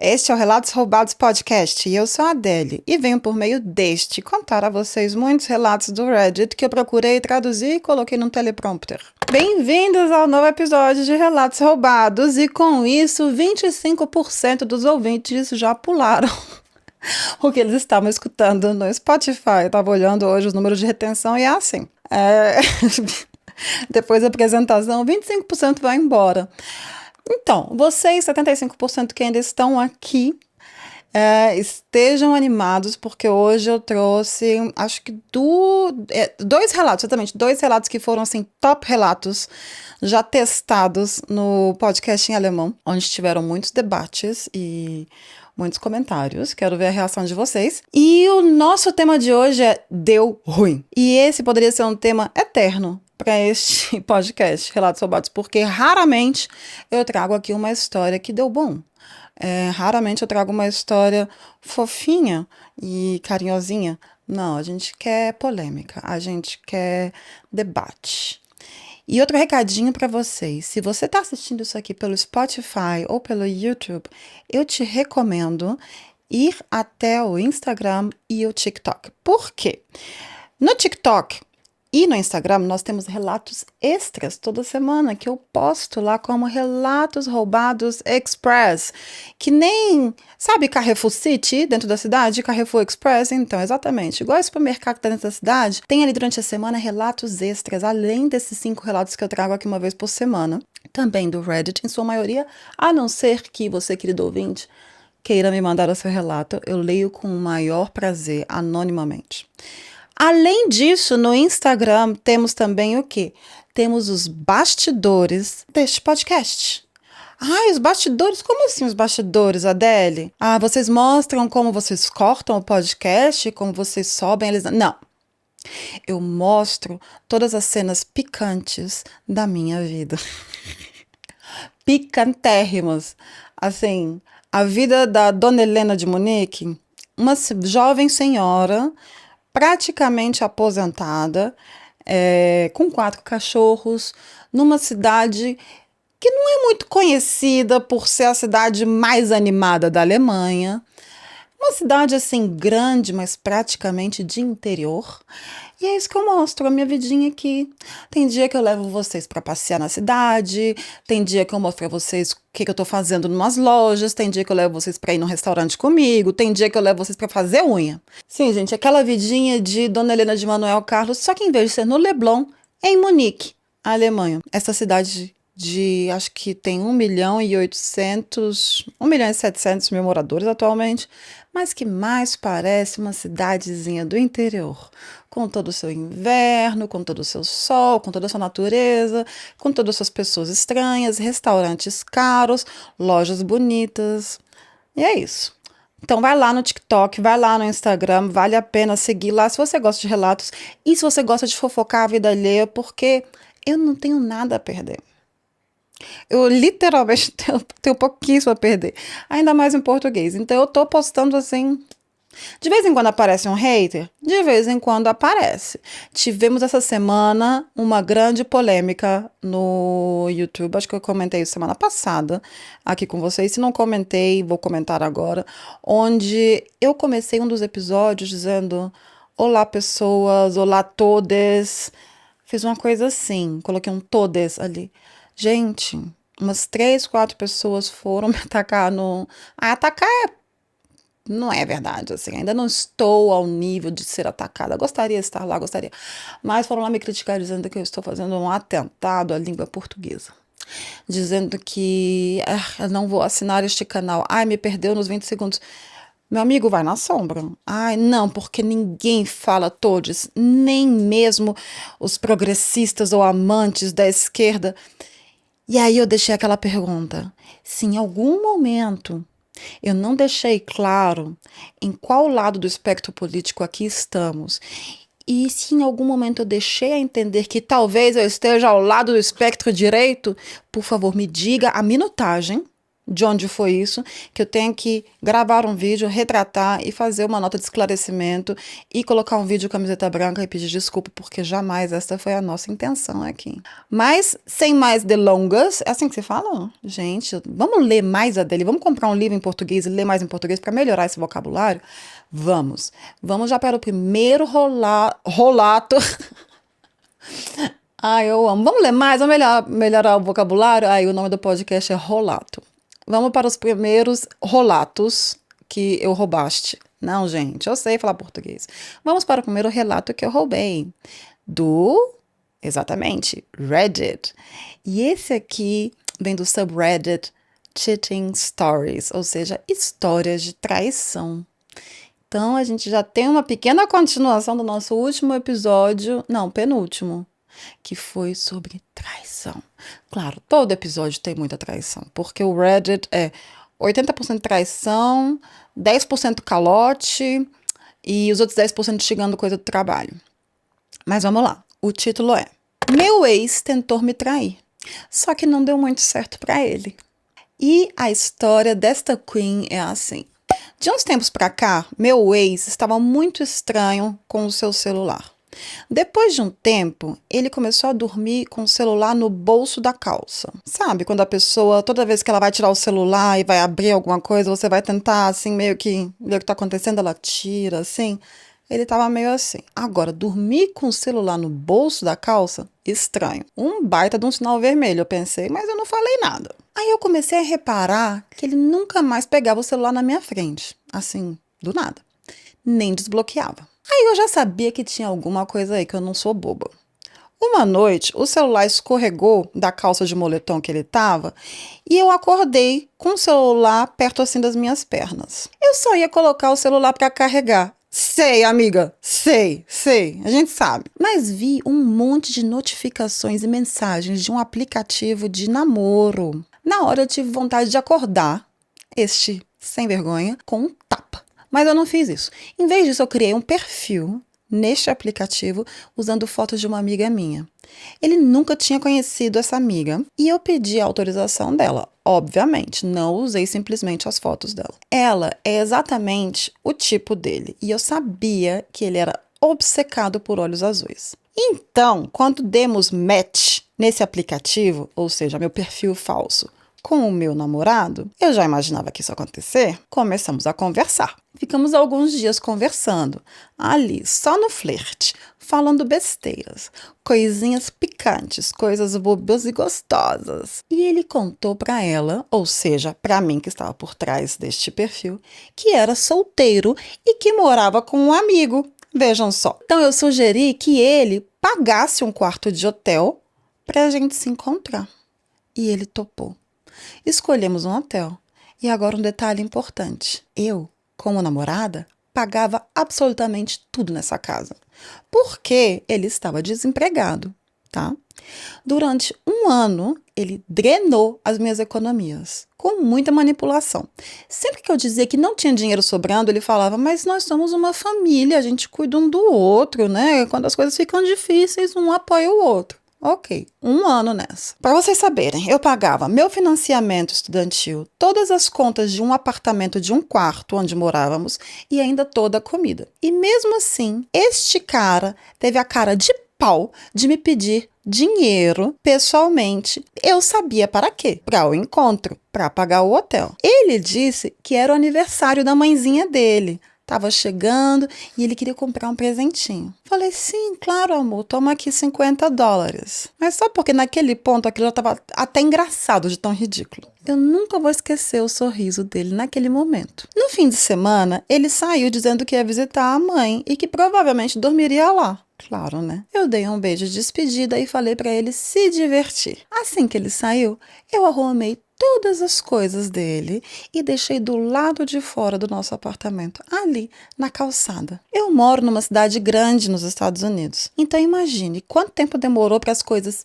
Este é o Relatos Roubados Podcast e eu sou a Adele e venho por meio deste contar a vocês muitos relatos do Reddit que eu procurei traduzir e coloquei num teleprompter. Bem-vindos ao novo episódio de Relatos Roubados e com isso 25% dos ouvintes já pularam o que eles estavam escutando no Spotify. Eu tava olhando hoje os números de retenção e é assim. Depois da apresentação, 25% vai embora. Então, vocês, 75% que ainda estão aqui, estejam animados, porque hoje eu trouxe, acho que dois relatos, exatamente, dois relatos que foram, assim, top relatos, já testados no podcast em alemão, onde tiveram muitos debates e muitos comentários. Quero ver a reação de vocês. E o nosso tema de hoje é Deu Ruim. E esse poderia ser um tema eterno para este podcast, Relatos Roubados, porque raramente eu trago aqui uma história que deu bom. Raramente eu trago uma história fofinha e carinhosinha. Não, a gente quer polêmica, a gente quer debate. E outro recadinho para vocês, se você está assistindo isso aqui pelo Spotify ou pelo YouTube, eu te recomendo ir até o Instagram e o TikTok. Por quê? No TikTok e no Instagram nós temos relatos extras toda semana que eu posto lá como Relatos Roubados Express, que nem, sabe Carrefour City dentro da cidade, Carrefour Express? Então, exatamente, igual o supermercado que tá dentro da cidade, tem ali durante a semana relatos extras, além desses 5 relatos que eu trago aqui uma vez por semana, também do Reddit, em sua maioria, a não ser que você, querido ouvinte, queira me mandar o seu relato, eu leio com o maior prazer, anonimamente. Além disso, no Instagram temos também o quê? Temos os bastidores deste podcast. Ai, os bastidores? Como assim os bastidores, Adele? Ah, vocês mostram como vocês cortam o podcast, como vocês sobem eles... Não. Eu mostro todas as cenas picantes da minha vida. Picantérrimas. Assim, a vida da Dona Helena de Munique, uma jovem senhora praticamente aposentada, com 4 cachorros, numa cidade que não é muito conhecida por ser a cidade mais animada da Alemanha. Uma cidade assim grande, mas praticamente de interior. E é isso que eu mostro, a minha vidinha aqui. Tem dia que eu levo vocês para passear na cidade, tem dia que eu mostro para vocês o que eu tô fazendo em umas lojas, tem dia que eu levo vocês para ir num restaurante comigo, tem dia que eu levo vocês para fazer unha. Sim, gente, aquela vidinha de Dona Helena de Manuel Carlos, só que em vez de ser no Leblon, é em Munique, a Alemanha. Essa cidade acho que tem 1.700.000 moradores atualmente, mas que mais parece uma cidadezinha do interior, com todo o seu inverno, com todo o seu sol, com toda a sua natureza, com todas as suas pessoas estranhas, restaurantes caros, lojas bonitas, e é isso. Então vai lá no TikTok, vai lá no Instagram, vale a pena seguir lá se você gosta de relatos e se você gosta de fofocar a vida alheia, porque eu não tenho nada a perder. Eu literalmente tenho pouquíssimo a perder. Ainda mais em português. Então eu tô postando assim. De vez em quando aparece um hater, de vez em quando aparece. Tivemos essa semana uma grande polêmica no YouTube, acho que eu comentei isso semana passada aqui com vocês. Se não comentei, vou comentar agora. Onde eu comecei um dos episódios dizendo: Olá, pessoas, olá, todes. Fiz uma coisa assim, coloquei um todes ali. Gente, umas 3, 4 pessoas foram me atacar no... atacar não é verdade, assim, ainda não estou ao nível de ser atacada. Gostaria de estar lá, gostaria. Mas foram lá me criticar dizendo que eu estou fazendo um atentado à língua portuguesa. Dizendo que eu não vou assinar este canal. Ai, me perdeu nos 20 segundos. Meu amigo, vai na sombra. Ai, não, porque ninguém fala todos, nem mesmo os progressistas ou amantes da esquerda. E aí eu deixei aquela pergunta: se em algum momento eu não deixei claro em qual lado do espectro político aqui estamos, e se em algum momento eu deixei a entender que talvez eu esteja ao lado do espectro direito, por favor, me diga a minutagem, de onde foi isso, que eu tenho que gravar um vídeo, retratar e fazer uma nota de esclarecimento e colocar um vídeo camiseta branca e pedir desculpa, porque jamais essa foi a nossa intenção aqui. Mas, sem mais delongas, é assim que se fala? Gente, vamos ler mais a dele, vamos comprar um livro em português e ler mais em português para melhorar esse vocabulário? Vamos já para o primeiro rolato. Ai, eu amo. Vamos ler mais, vamos melhorar o vocabulário? Ai, o nome do podcast é Rolato. Vamos para os primeiros rolatos que eu roubaste. Não, gente, eu sei falar português. Vamos para o primeiro relato que eu roubei. Exatamente, Reddit. E esse aqui vem do subreddit Cheating Stories, ou seja, histórias de traição. Então, a gente já tem uma pequena continuação do nosso último episódio, não, penúltimo, que foi sobre traição. Claro, todo episódio tem muita traição, porque o Reddit é 80% traição, 10% calote e os outros 10% chegando coisa do trabalho. Mas vamos lá, o título é: Meu ex tentou me trair, só que não deu muito certo para ele. E a história desta Queen é assim. De uns tempos para cá, meu ex estava muito estranho com o seu celular. Depois de um tempo, ele começou a dormir com o celular no bolso da calça. Sabe, quando a pessoa, toda vez que ela vai tirar o celular e vai abrir alguma coisa, você vai tentar, assim, meio que ver o que tá acontecendo, ela tira, assim. Ele tava meio assim. Agora, dormir com o celular no bolso da calça, estranho. Um baita de um sinal vermelho, eu pensei, mas eu não falei nada. Aí eu comecei a reparar que ele nunca mais pegava o celular na minha frente, assim, do nada. Nem desbloqueava. Aí eu já sabia que tinha alguma coisa aí, que eu não sou boba. Uma noite, o celular escorregou da calça de moletom que ele tava e eu acordei com o celular perto assim das minhas pernas. Eu só ia colocar o celular para carregar. Sei, amiga, sei, a gente sabe. Mas vi um monte de notificações e mensagens de um aplicativo de namoro. Na hora eu tive vontade de acordar este sem vergonha com um tapa. Mas eu não fiz isso. Em vez disso, eu criei um perfil neste aplicativo usando fotos de uma amiga minha. Ele nunca tinha conhecido essa amiga e eu pedi a autorização dela. Obviamente, não usei simplesmente as fotos dela. Ela é exatamente o tipo dele e eu sabia que ele era obcecado por olhos azuis. Então, quando demos match nesse aplicativo, ou seja, meu perfil falso, com o meu namorado, eu já imaginava que isso ia acontecer, começamos a conversar. Ficamos alguns dias conversando, ali, só no flerte, falando besteiras, coisinhas picantes, coisas bobas e gostosas. E ele contou para ela, ou seja, para mim que estava por trás deste perfil, que era solteiro e que morava com um amigo. Vejam só. Então eu sugeri que ele pagasse um quarto de hotel para a gente se encontrar. E ele topou. Escolhemos um hotel. E agora um detalhe importante. Eu, como namorada, pagava absolutamente tudo nessa casa. Porque ele estava desempregado, tá? Durante um ano, ele drenou as minhas economias, com muita manipulação. Sempre que eu dizia que não tinha dinheiro sobrando, ele falava, mas nós somos uma família, a gente cuida um do outro, né? Quando as coisas ficam difíceis, um apoia o outro. Ok, um ano nessa. Para vocês saberem, eu pagava meu financiamento estudantil, todas as contas de um apartamento de um quarto onde morávamos e ainda toda a comida. E mesmo assim, este cara teve a cara de pau de me pedir dinheiro pessoalmente. Eu sabia para quê? Para o encontro, para pagar o hotel. Ele disse que era o aniversário da mãezinha dele. Tava chegando e ele queria comprar um presentinho. Falei, sim, claro, amor, toma aqui $50. Mas só porque naquele ponto aquilo já tava até engraçado de tão ridículo. Eu nunca vou esquecer o sorriso dele naquele momento. No fim de semana, ele saiu dizendo que ia visitar a mãe e que provavelmente dormiria lá. Claro, né? Eu dei um beijo de despedida e falei para ele se divertir. Assim que ele saiu, eu arrumei todas as coisas dele e deixei do lado de fora do nosso apartamento, ali, na calçada. Eu moro numa cidade grande nos Estados Unidos, então imagine quanto tempo demorou para as coisas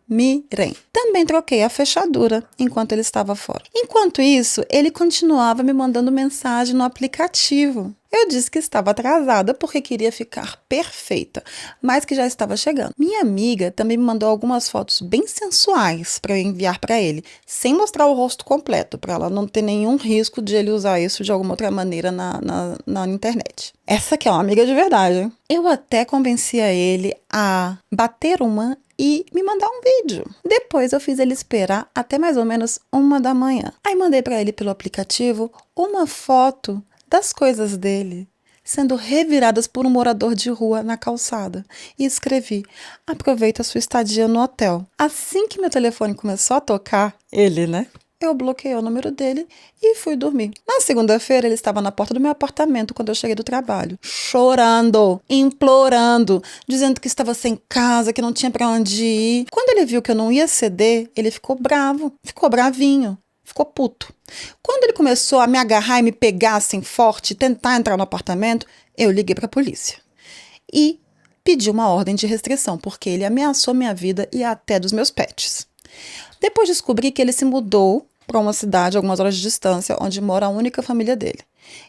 dormirem. Também troquei a fechadura enquanto ele estava fora. Enquanto isso, ele continuava me mandando mensagem no aplicativo. Eu disse que estava atrasada porque queria ficar perfeita, mas que já estava chegando. Minha amiga também me mandou algumas fotos bem sensuais para eu enviar para ele, sem mostrar o rosto completo, para ela não ter nenhum risco de ele usar isso de alguma outra maneira na internet. Essa aqui é uma amiga de verdade, hein? Eu até convencia ele a bater uma e me mandar um vídeo. Depois eu fiz ele esperar até mais ou menos 1 da manhã. Aí mandei para ele pelo aplicativo uma foto das coisas dele sendo reviradas por um morador de rua na calçada. E escrevi: aproveita a sua estadia no hotel. Assim que meu telefone começou a tocar, eu bloqueei o número dele e fui dormir. Na segunda-feira, ele estava na porta do meu apartamento quando eu cheguei do trabalho, chorando, implorando, dizendo que estava sem casa, que não tinha para onde ir. Quando ele viu que eu não ia ceder, ele ficou bravo, ficou bravinho. Ficou puto. Quando ele começou a me agarrar e me pegar assim forte, tentar entrar no apartamento, eu liguei para a polícia. E pedi uma ordem de restrição, porque ele ameaçou minha vida e até dos meus pets. Depois descobri que ele se mudou para uma cidade, algumas horas de distância, onde mora a única família dele.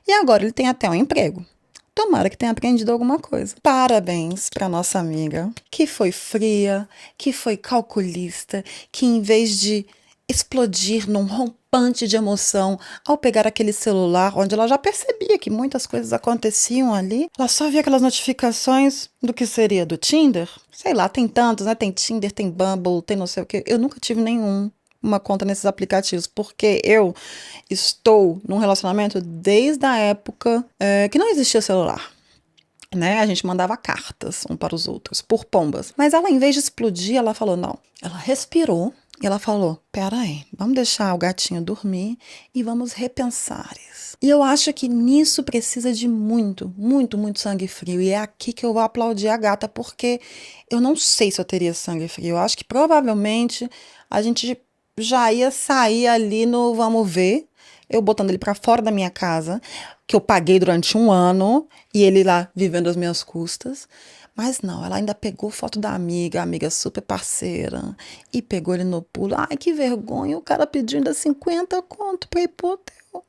E agora ele tem até um emprego. Tomara que tenha aprendido alguma coisa. Parabéns para nossa amiga, que foi fria, que foi calculista, que em vez de explodir num rompante de emoção ao pegar aquele celular, onde ela já percebia que muitas coisas aconteciam ali, ela só via aquelas notificações do que seria do Tinder. Sei lá, tem tantos, né? Tem Tinder, tem Bumble, tem não sei o quê. Eu nunca tive uma conta nesses aplicativos, porque eu estou num relacionamento desde a época que não existia celular. Né? A gente mandava cartas um para os outros, por pombas. Mas ela, em vez de explodir, ela falou não. Ela respirou. E ela falou, peraí, vamos deixar o gatinho dormir e vamos repensar isso. E eu acho que nisso precisa de muito, muito, muito sangue frio. E é aqui que eu vou aplaudir a gata, porque eu não sei se eu teria sangue frio. Eu acho que provavelmente a gente já ia sair ali no vamos ver, eu botando ele para fora da minha casa, que eu paguei durante 1 ano, e ele lá vivendo às minhas custas. Mas não, ela ainda pegou foto da amiga, a amiga super parceira, e pegou ele no pulo. Ai, que vergonha, o cara pediu ainda 50 conto pra ir pro hotel.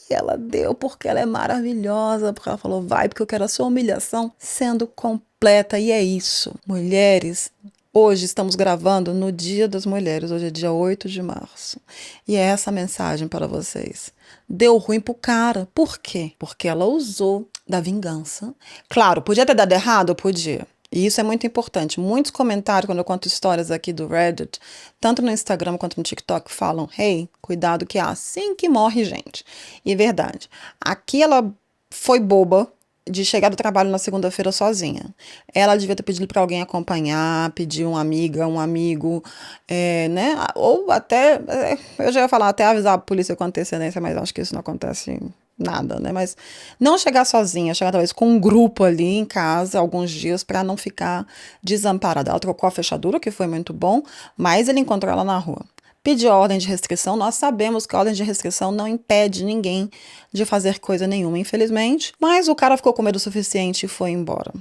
E ela deu porque ela é maravilhosa, porque ela falou, vai, porque eu quero a sua humilhação sendo completa. E é isso, mulheres. Hoje estamos gravando no Dia das Mulheres, hoje é dia 8 de março. E é essa a mensagem para vocês. Deu ruim pro cara. Por quê? Porque ela usou da vingança. Claro, podia ter dado errado? Podia. E isso é muito importante. Muitos comentários, quando eu conto histórias aqui do Reddit, tanto no Instagram quanto no TikTok, falam, hey, cuidado que é assim que morre gente. E é verdade. Aqui ela foi boba de chegar do trabalho na segunda-feira sozinha. Ela devia ter pedido para alguém acompanhar, pedir uma amiga, um amigo, né? Ou até, eu já ia falar, até avisar a polícia com antecedência, mas acho que isso não acontece nada, né? Mas não chegar sozinha, chegar talvez com um grupo ali em casa, alguns dias, para não ficar desamparada. Ela trocou a fechadura, que foi muito bom, mas ele encontrou ela na rua. Pediu a ordem de restrição, nós sabemos que a ordem de restrição não impede ninguém de fazer coisa nenhuma, infelizmente, mas o cara ficou com medo o suficiente e foi embora.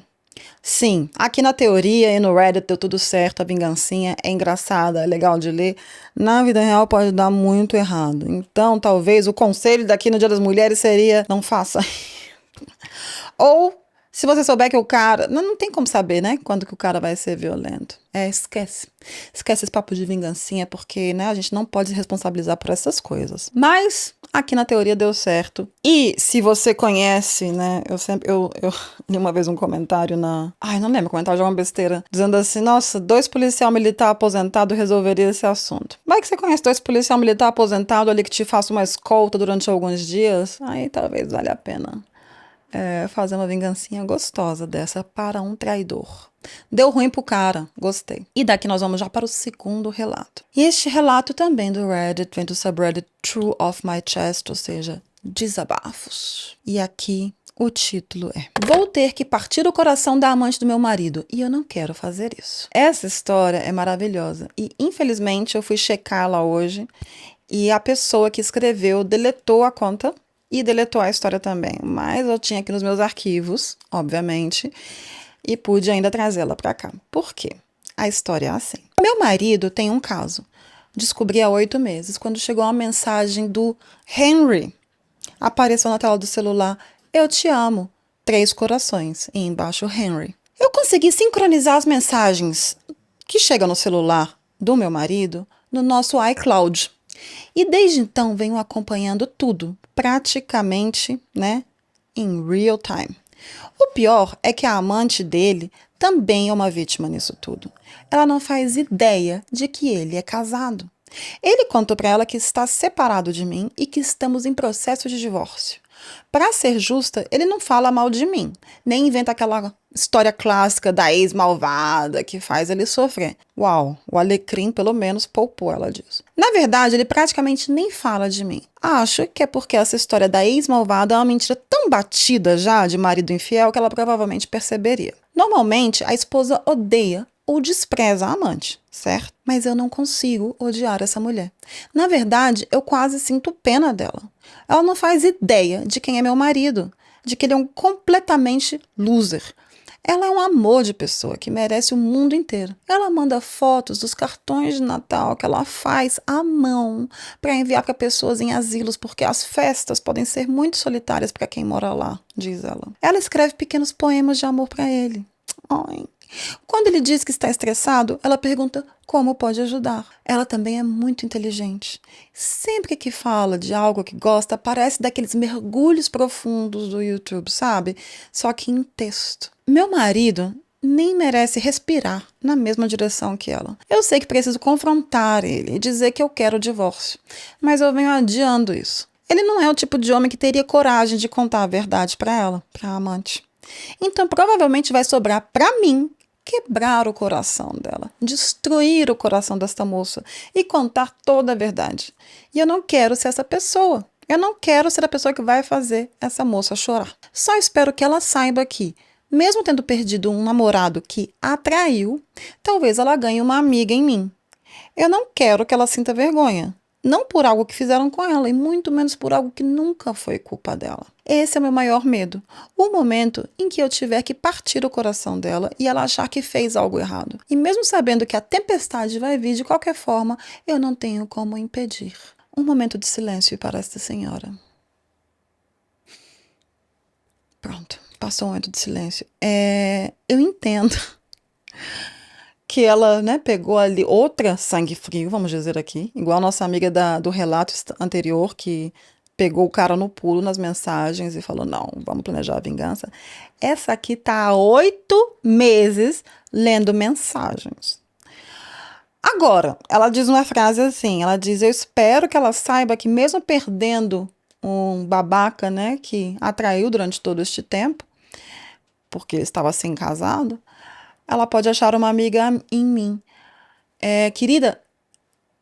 Sim, aqui na teoria e no Reddit deu tudo certo, a vingancinha é engraçada, é legal de ler. Na vida real pode dar muito errado. Então, talvez o conselho daqui no Dia das Mulheres seria, não faça. Ou, se você souber que o cara... Não tem como saber, né? Quando que o cara vai ser violento. Esquece. Esquece esse papo de vingancinha, porque, né, a gente não pode se responsabilizar por essas coisas. Mas, aqui na teoria deu certo. E, se você conhece, né, eu li uma vez um comentário Ai, não lembro, comentário de uma besteira, dizendo assim, nossa, 2 policial militar aposentado resolveria esse assunto. Vai que você conhece 2 policial militar aposentado ali que te faça uma escolta durante alguns dias, aí talvez valha a pena. Fazer uma vingancinha gostosa dessa para um traidor. Deu ruim pro cara, gostei. E daqui nós vamos já para o segundo relato. E este relato também do Reddit vem do subreddit True Off My Chest, ou seja, desabafos. E aqui o título é: Vou ter que partir o coração da amante do meu marido e eu não quero fazer isso. Essa história é maravilhosa e infelizmente eu fui checá-la hoje e a pessoa que escreveu deletou a conta e deletou a história também, mas eu tinha aqui nos meus arquivos, obviamente, e pude ainda trazê-la para cá. Por quê? A história é assim. Meu marido tem um caso. Descobri há 8 meses, quando chegou uma mensagem do Henry. Apareceu na tela do celular: eu te amo. 3 corações. E embaixo, Henry. Eu consegui sincronizar as mensagens que chegam no celular do meu marido no nosso iCloud. E desde então venho acompanhando tudo, praticamente, né, em real time. O pior é que a amante dele também é uma vítima nisso tudo. Ela não faz ideia de que ele é casado. Ele contou para ela que está separado de mim e que estamos em processo de divórcio. Para ser justa, ele não fala mal de mim, nem inventa aquela história clássica da ex-malvada que faz ele sofrer. Uau, o Alecrim pelo menos poupou ela disso. Na verdade, ele praticamente nem fala de mim. Acho que é porque essa história da ex-malvada é uma mentira tão batida já de marido infiel que ela provavelmente perceberia. Normalmente, a esposa odeia ou despreza a amante, certo? Mas eu não consigo odiar essa mulher. Na verdade, eu quase sinto pena dela. Ela não faz ideia de quem é meu marido, de que ele é um completamente loser. Ela é um amor de pessoa que merece o mundo inteiro. Ela manda fotos dos cartões de Natal que ela faz à mão para enviar para pessoas em asilos, porque as festas podem ser muito solitárias para quem mora lá, diz ela. Ela escreve pequenos poemas de amor para ele. Ai. Quando ele diz que está estressado, ela pergunta como pode ajudar. Ela também é muito inteligente. Sempre que fala de algo que gosta, parece daqueles mergulhos profundos do YouTube, sabe? Só que em texto. Meu marido nem merece respirar na mesma direção que ela. Eu sei que preciso confrontar ele e dizer que eu quero o divórcio, mas eu venho adiando isso. Ele não é o tipo de homem que teria coragem de contar a verdade para ela, para a amante. Então provavelmente vai sobrar para mim quebrar o coração dela, destruir o coração desta moça e contar toda a verdade. E eu não quero ser essa pessoa. Eu não quero ser a pessoa que vai fazer essa moça chorar. Só espero que ela saiba que, mesmo tendo perdido um namorado que a traiu, talvez ela ganhe uma amiga em mim. Eu não quero que ela sinta vergonha. Não por algo que fizeram com ela, e muito menos por algo que nunca foi culpa dela. Esse é o meu maior medo. O momento em que eu tiver que partir o coração dela e ela achar que fez algo errado. E mesmo sabendo que a tempestade vai vir de qualquer forma, eu não tenho como impedir. Um momento de silêncio para esta senhora. Pronto, passou um momento de silêncio. Eu entendo que ela, né, pegou ali outra sangue frio, vamos dizer aqui, igual a nossa amiga do relato anterior, que pegou o cara no pulo nas mensagens e falou, não, vamos planejar a vingança. Essa aqui tá há 8 meses lendo mensagens. Agora, ela diz uma frase assim, ela diz, eu espero que ela saiba que mesmo perdendo um babaca, né, que atraiu durante todo este tempo, porque ele estava assim casado, ela pode achar uma amiga em mim. Querida,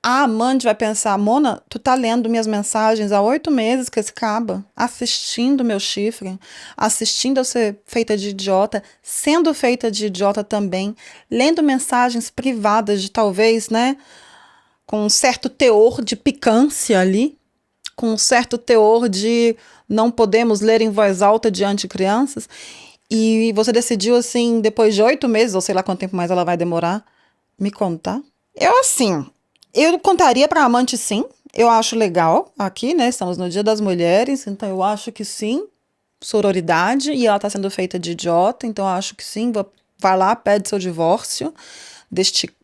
a amante vai pensar, Mona, tu tá lendo minhas mensagens há 8 meses com esse caba, assistindo meu chifre, assistindo eu ser feita de idiota, sendo feita de idiota também, lendo mensagens privadas de talvez, né, com um certo teor de picância ali, com um certo teor de não podemos ler em voz alta diante de crianças. E você decidiu, assim, depois de 8 meses, ou sei lá quanto tempo mais ela vai demorar, me contar? Eu contaria para amante, sim. Eu acho legal aqui, né? Estamos no Dia das Mulheres, então eu acho que sim. Sororidade, e ela tá sendo feita de idiota, então eu acho que sim. Vai lá, pede seu divórcio deste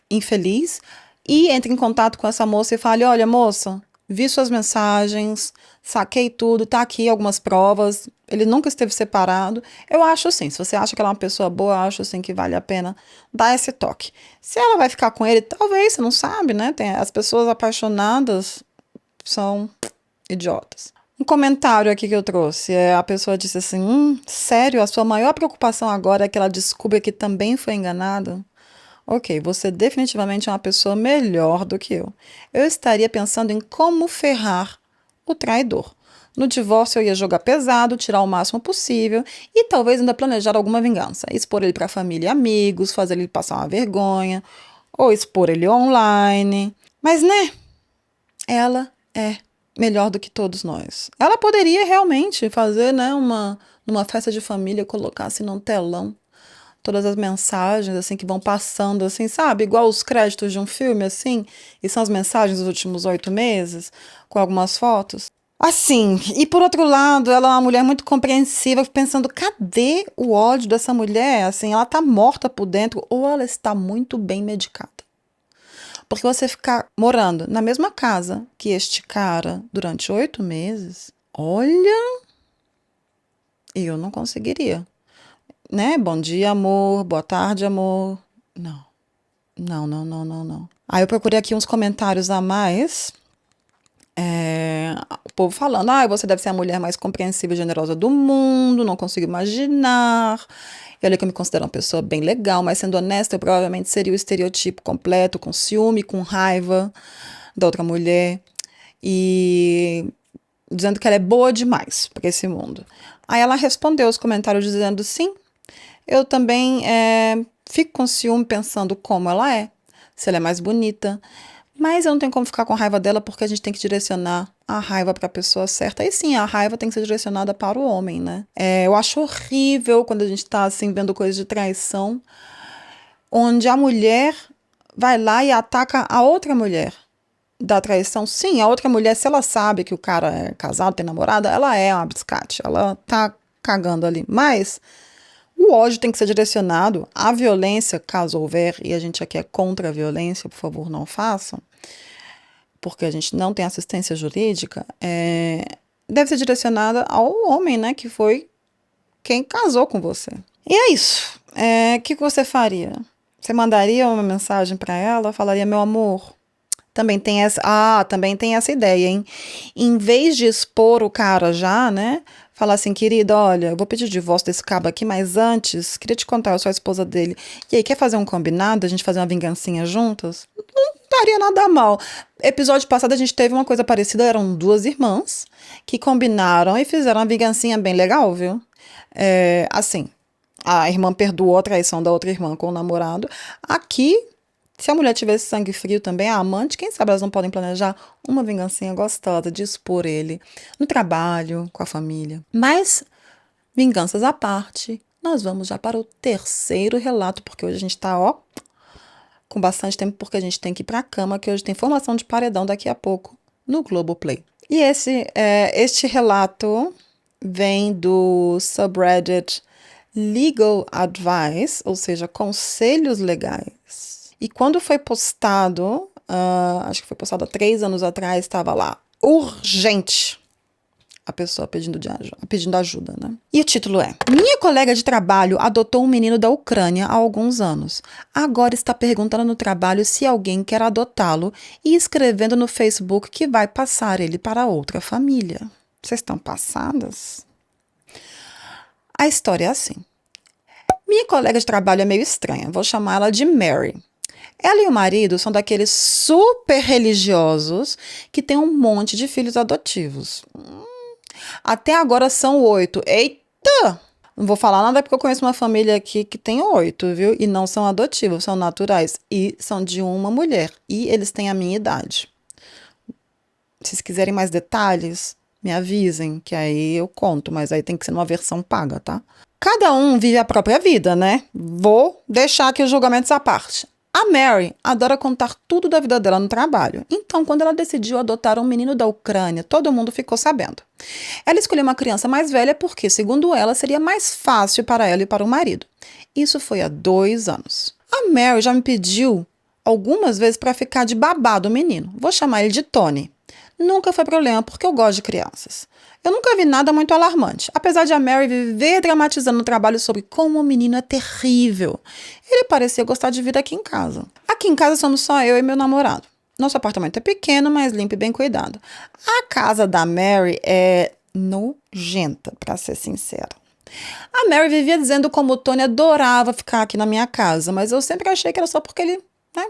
infeliz e entre em contato com essa moça e fale, olha, moça, vi suas mensagens, saquei tudo, tá aqui algumas provas, ele nunca esteve separado. Eu acho assim, se você acha que ela é uma pessoa boa, eu acho assim que vale a pena dar esse toque. Se ela vai ficar com ele, talvez, você não sabe, né? As pessoas apaixonadas são idiotas. Um comentário aqui que eu trouxe, a pessoa disse assim, sério, a sua maior preocupação agora é que ela descubra que também foi enganada? Ok, você definitivamente é uma pessoa melhor do que eu. Eu estaria pensando em como ferrar o traidor. No divórcio eu ia jogar pesado, tirar o máximo possível e talvez ainda planejar alguma vingança. Expor ele para família e amigos, fazer ele passar uma vergonha, ou expor ele online. Mas, né, ela é melhor do que todos nós. Ela poderia realmente fazer, né, numa festa de família, colocar assim num telão todas as mensagens, assim, que vão passando, assim, sabe? Igual os créditos de um filme, assim, e são as mensagens dos últimos 8 meses, com algumas fotos. Assim, e por outro lado, ela é uma mulher muito compreensiva, pensando, cadê o ódio dessa mulher? Assim, ela tá morta por dentro ou ela está muito bem medicada. Porque você ficar morando na mesma casa que este cara durante 8 meses, olha, eu não conseguiria, né? Bom dia, amor, boa tarde, amor. Não, não, não, não, não, não. Aí eu procurei aqui uns comentários a mais. O povo falando, você deve ser a mulher mais compreensiva e generosa do mundo, não consigo imaginar. E olha que eu me considero uma pessoa bem legal, mas sendo honesta, eu provavelmente seria o estereotipo completo, com ciúme, com raiva da outra mulher. E dizendo que ela é boa demais para esse mundo. Aí ela respondeu os comentários dizendo, sim, eu também fico com ciúme pensando como ela é, se ela é mais bonita. Mas eu não tenho como ficar com raiva dela porque a gente tem que direcionar a raiva para a pessoa certa. E sim, a raiva tem que ser direcionada para o homem, né? Eu acho horrível quando a gente tá assim vendo coisas de traição, onde a mulher vai lá e ataca a outra mulher da traição. Sim, a outra mulher, se ela sabe que o cara é casado, tem namorada, ela é uma biscate, ela tá cagando ali. Mas o ódio tem que ser direcionado à violência, caso houver, e a gente aqui é contra a violência, por favor, não façam, porque a gente não tem assistência jurídica, deve ser direcionada ao homem, né, que foi quem casou com você. E é isso. O que você faria? Você mandaria uma mensagem para ela? Falaria, meu amor, também tem essa ideia, hein? Em vez de expor o cara já, né? Falar assim, querida, olha, eu vou pedir o divórcio desse cabo aqui, mas antes, queria te contar, eu sou a esposa dele. E aí, quer fazer um combinado, a gente fazer uma vingancinha juntas? Não estaria nada mal. Episódio passado a gente teve uma coisa parecida, eram duas irmãs que combinaram e fizeram uma vingancinha bem legal, viu? Assim, a irmã perdoou a traição da outra irmã com o namorado. Aqui, se a mulher tivesse sangue frio também, a amante, quem sabe elas não podem planejar uma vingancinha gostosa de expor ele no trabalho, com a família. Mas, vinganças à parte, nós vamos já para o terceiro relato, porque hoje a gente tá, com bastante tempo, porque a gente tem que ir pra cama, que hoje tem formação de paredão daqui a pouco no Globoplay. E este relato vem do subreddit Legal Advice, ou seja, conselhos legais. E quando foi postado, acho que foi postado há 3 anos atrás, estava lá, urgente, a pessoa pedindo ajuda, né? E o título é: minha colega de trabalho adotou um menino da Ucrânia há alguns anos. Agora está perguntando no trabalho se alguém quer adotá-lo e escrevendo no Facebook que vai passar ele para outra família. Vocês estão passadas? A história é assim. Minha colega de trabalho é meio estranha, vou chamar ela de Mary. Ela e o marido são daqueles super religiosos que têm um monte de filhos adotivos. Até agora são 8. Eita! Não vou falar nada porque eu conheço uma família aqui que tem 8, viu? E não são adotivos, são naturais. E são de uma mulher. E eles têm a minha idade. Se vocês quiserem mais detalhes, me avisem, que aí eu conto. Mas aí tem que ser numa versão paga, tá? Cada um vive a própria vida, né? Vou deixar aqui os julgamentos à parte. A Mary adora contar tudo da vida dela no trabalho. Então, quando ela decidiu adotar um menino da Ucrânia, todo mundo ficou sabendo. Ela escolheu uma criança mais velha porque, segundo ela, seria mais fácil para ela e para o marido. Isso foi há 2 anos. A Mary já me pediu algumas vezes para ficar de babá do menino. Vou chamar ele de Tony. Nunca foi problema porque eu gosto de crianças. Eu nunca vi nada muito alarmante, apesar de a Mary viver dramatizando no trabalho sobre como o menino é terrível. Ele parecia gostar de vir aqui em casa. Aqui em casa somos só eu e meu namorado. Nosso apartamento é pequeno, mas limpo e bem cuidado. A casa da Mary é nojenta, para ser sincera. A Mary vivia dizendo como o Tony adorava ficar aqui na minha casa, mas eu sempre achei que era só porque ele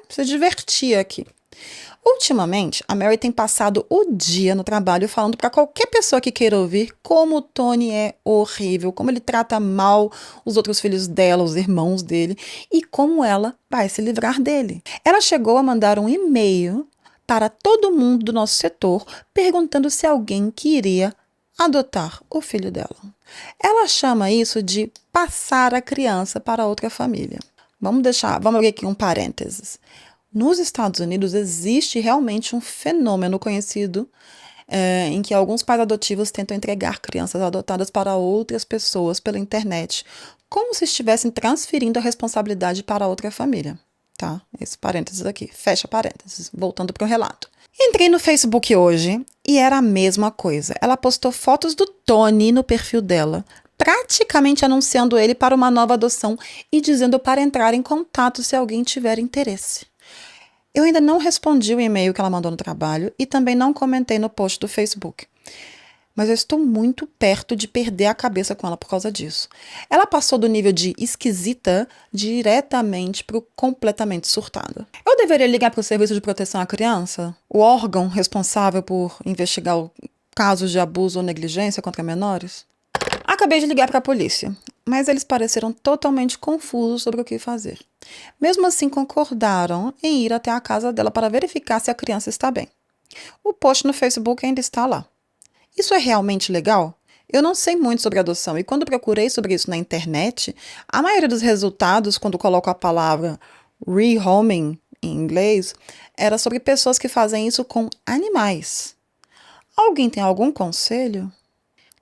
se divertia aqui. Ultimamente, a Mary tem passado o dia no trabalho falando para qualquer pessoa que queira ouvir como o Tony é horrível, como ele trata mal os outros filhos dela, os irmãos dele, e como ela vai se livrar dele. Ela chegou a mandar um e-mail para todo mundo do nosso setor perguntando se alguém queria adotar o filho dela. Ela chama isso de passar a criança para outra família. Vamos abrir aqui um parênteses. Nos Estados Unidos existe realmente um fenômeno conhecido em que alguns pais adotivos tentam entregar crianças adotadas para outras pessoas pela internet, como se estivessem transferindo a responsabilidade para outra família. Tá? Esse parênteses aqui, fecha parênteses, voltando para o relato. Entrei no Facebook hoje e era a mesma coisa. Ela postou fotos do Tony no perfil dela, praticamente anunciando ele para uma nova adoção e dizendo para entrar em contato se alguém tiver interesse. Eu ainda não respondi o e-mail que ela mandou no trabalho e também não comentei no post do Facebook. Mas eu estou muito perto de perder a cabeça com ela por causa disso. Ela passou do nível de esquisita diretamente para o completamente surtada. Eu deveria ligar para o Serviço de Proteção à Criança, o órgão responsável por investigar casos de abuso ou negligência contra menores? Acabei de ligar para a polícia, mas eles pareceram totalmente confusos sobre o que fazer. Mesmo assim, concordaram em ir até a casa dela para verificar se a criança está bem. O post no Facebook ainda está lá. Isso é realmente legal? Eu não sei muito sobre adoção e quando procurei sobre isso na internet, a maioria dos resultados, quando coloco a palavra rehoming em inglês, era sobre pessoas que fazem isso com animais. Alguém tem algum conselho?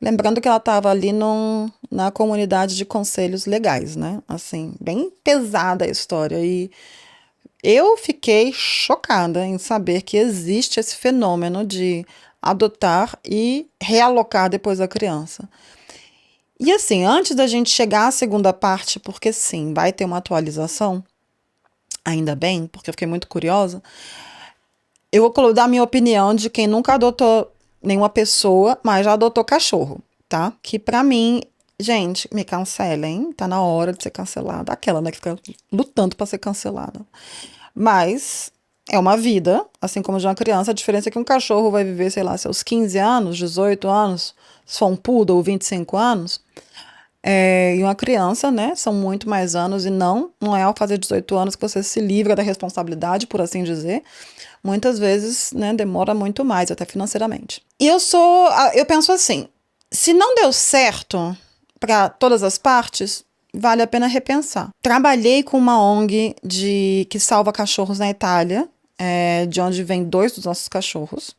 Lembrando que ela estava ali na comunidade de conselhos legais, né? Assim, bem pesada a história. E eu fiquei chocada em saber que existe esse fenômeno de adotar e realocar depois a criança. E assim, antes da gente chegar à segunda parte, porque sim, vai ter uma atualização, ainda bem, porque eu fiquei muito curiosa, eu vou dar a minha opinião de quem nunca adotou nenhuma pessoa, mas já adotou cachorro, tá? Que pra mim, gente, me cancelem, tá na hora de ser cancelada. Aquela, né, que fica lutando pra ser cancelada. Mas é uma vida, assim como de uma criança. A diferença é que um cachorro vai viver, sei lá, seus 15 anos, 18 anos, se for um poodle, 25 anos. E uma criança, né, são muito mais anos e não é ao fazer 18 anos que você se livra da responsabilidade, por assim dizer. Muitas vezes, né, demora muito mais, até financeiramente. E eu penso assim, se não deu certo para todas as partes, vale a pena repensar. Trabalhei com uma ONG que salva cachorros na Itália, de onde vem 2 dos nossos cachorros.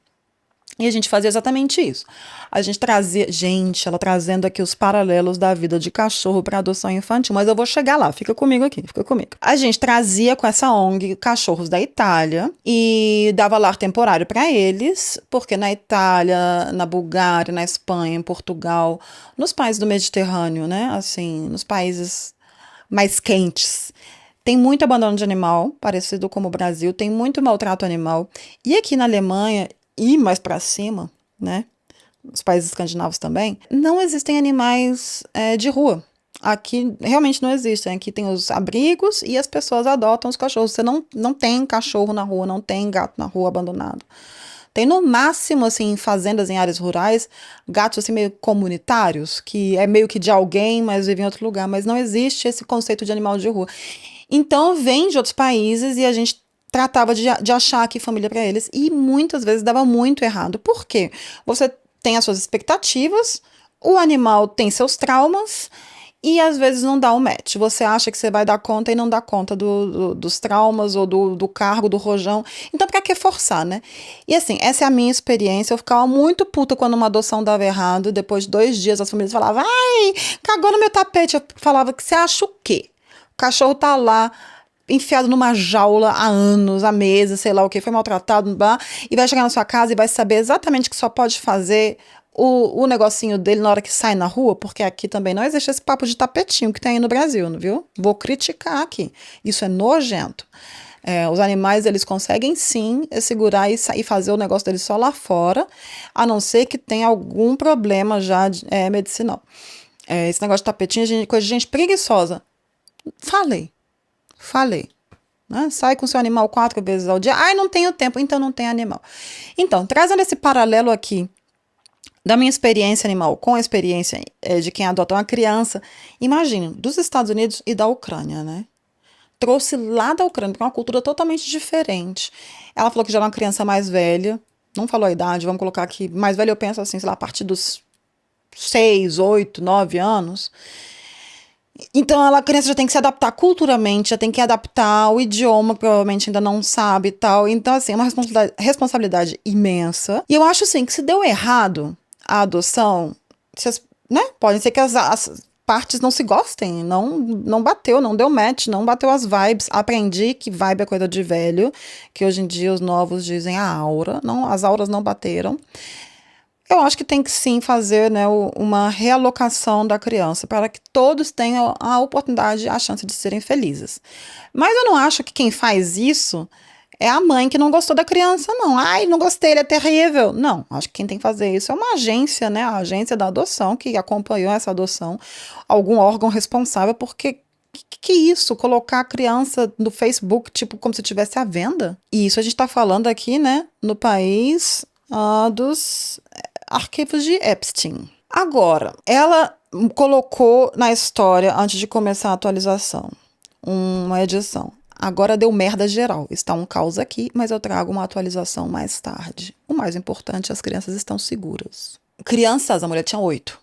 E a gente fazia exatamente isso. A gente trazia... Gente, ela trazendo aqui os paralelos da vida de cachorro para adoção infantil. Mas eu vou chegar lá, fica comigo aqui, fica comigo. A gente trazia com essa ONG cachorros da Itália e dava lar temporário para eles, porque na Itália, na Bulgária, na Espanha, em Portugal, nos países do Mediterrâneo, né? Assim, nos países mais quentes, tem muito abandono de animal, parecido como o Brasil, tem muito maltrato animal. E aqui na Alemanha... e mais para cima, né, os países escandinavos também, não existem animais de rua. Aqui realmente não existem. Aqui tem os abrigos e as pessoas adotam os cachorros. Você não tem cachorro na rua, não tem gato na rua abandonado. Tem no máximo, assim, em fazendas em áreas rurais, gatos assim meio comunitários, que é meio que de alguém, mas vive em outro lugar. Mas não existe esse conceito de animal de rua. Então vem de outros países e a gente tratava de achar aqui família para eles e muitas vezes dava muito errado. Por quê? Você tem as suas expectativas, o animal tem seus traumas e às vezes não dá o match. Você acha que você vai dar conta e não dá conta dos traumas ou do cargo, do rojão. Então, pra que forçar, né? E assim, essa é a minha experiência. Eu ficava muito puta quando uma adoção dava errado. Depois de 2 dias, as famílias falavam, ai, cagou no meu tapete. Eu falava, que você acha o quê? O cachorro tá lá, enfiado numa jaula há anos, há meses, sei lá o que, foi maltratado, e vai chegar na sua casa e vai saber exatamente que só pode fazer o negocinho dele na hora que sai na rua, porque aqui também não existe esse papo de tapetinho que tem aí no Brasil, viu? Vou criticar aqui. Isso é nojento. Os animais, eles conseguem sim segurar e fazer o negócio deles só lá fora, a não ser que tenha algum problema já medicinal. Esse negócio de tapetinho é coisa de gente preguiçosa. Falei, né? Sai com seu animal 4 vezes ao dia. Ai, não tenho tempo, então não tem animal. Então, trazendo esse paralelo aqui da minha experiência animal com a experiência de quem adota uma criança, imagine, dos Estados Unidos e da Ucrânia, né? Trouxe lá da Ucrânia, porque é uma cultura totalmente diferente. Ela falou que já era uma criança mais velha, não falou a idade, vamos colocar aqui, mais velha eu penso assim, sei lá, a partir dos 6, 8, 9 anos. Então, a criança já tem que se adaptar culturalmente, já tem que adaptar o idioma, provavelmente ainda não sabe e tal. Então, assim, é uma responsabilidade imensa. E eu acho, assim, que se deu errado a adoção, né? Pode ser que as partes não se gostem, não bateu, não deu match, não bateu as vibes. Aprendi que vibe é coisa de velho, que hoje em dia os novos dizem a aura. Não, as auras não bateram. Eu acho que tem que sim fazer, né, uma realocação da criança para que todos tenham a oportunidade e a chance de serem felizes. Mas eu não acho que quem faz isso é a mãe que não gostou da criança, não. Ai, não gostei, ele é terrível. Não, acho que quem tem que fazer isso é uma agência, né, a agência da adoção que acompanhou essa adoção, algum órgão responsável, porque que isso? Colocar a criança no Facebook, tipo, como se estivesse à venda? E isso a gente está falando aqui, né, no país dos arquivos de Epstein. Agora, ela colocou na história, antes de começar a atualização, uma edição. Agora deu merda geral. Está um caos aqui, mas eu trago uma atualização mais tarde. O mais importante, as crianças estão seguras. Crianças, a mulher tinha 8.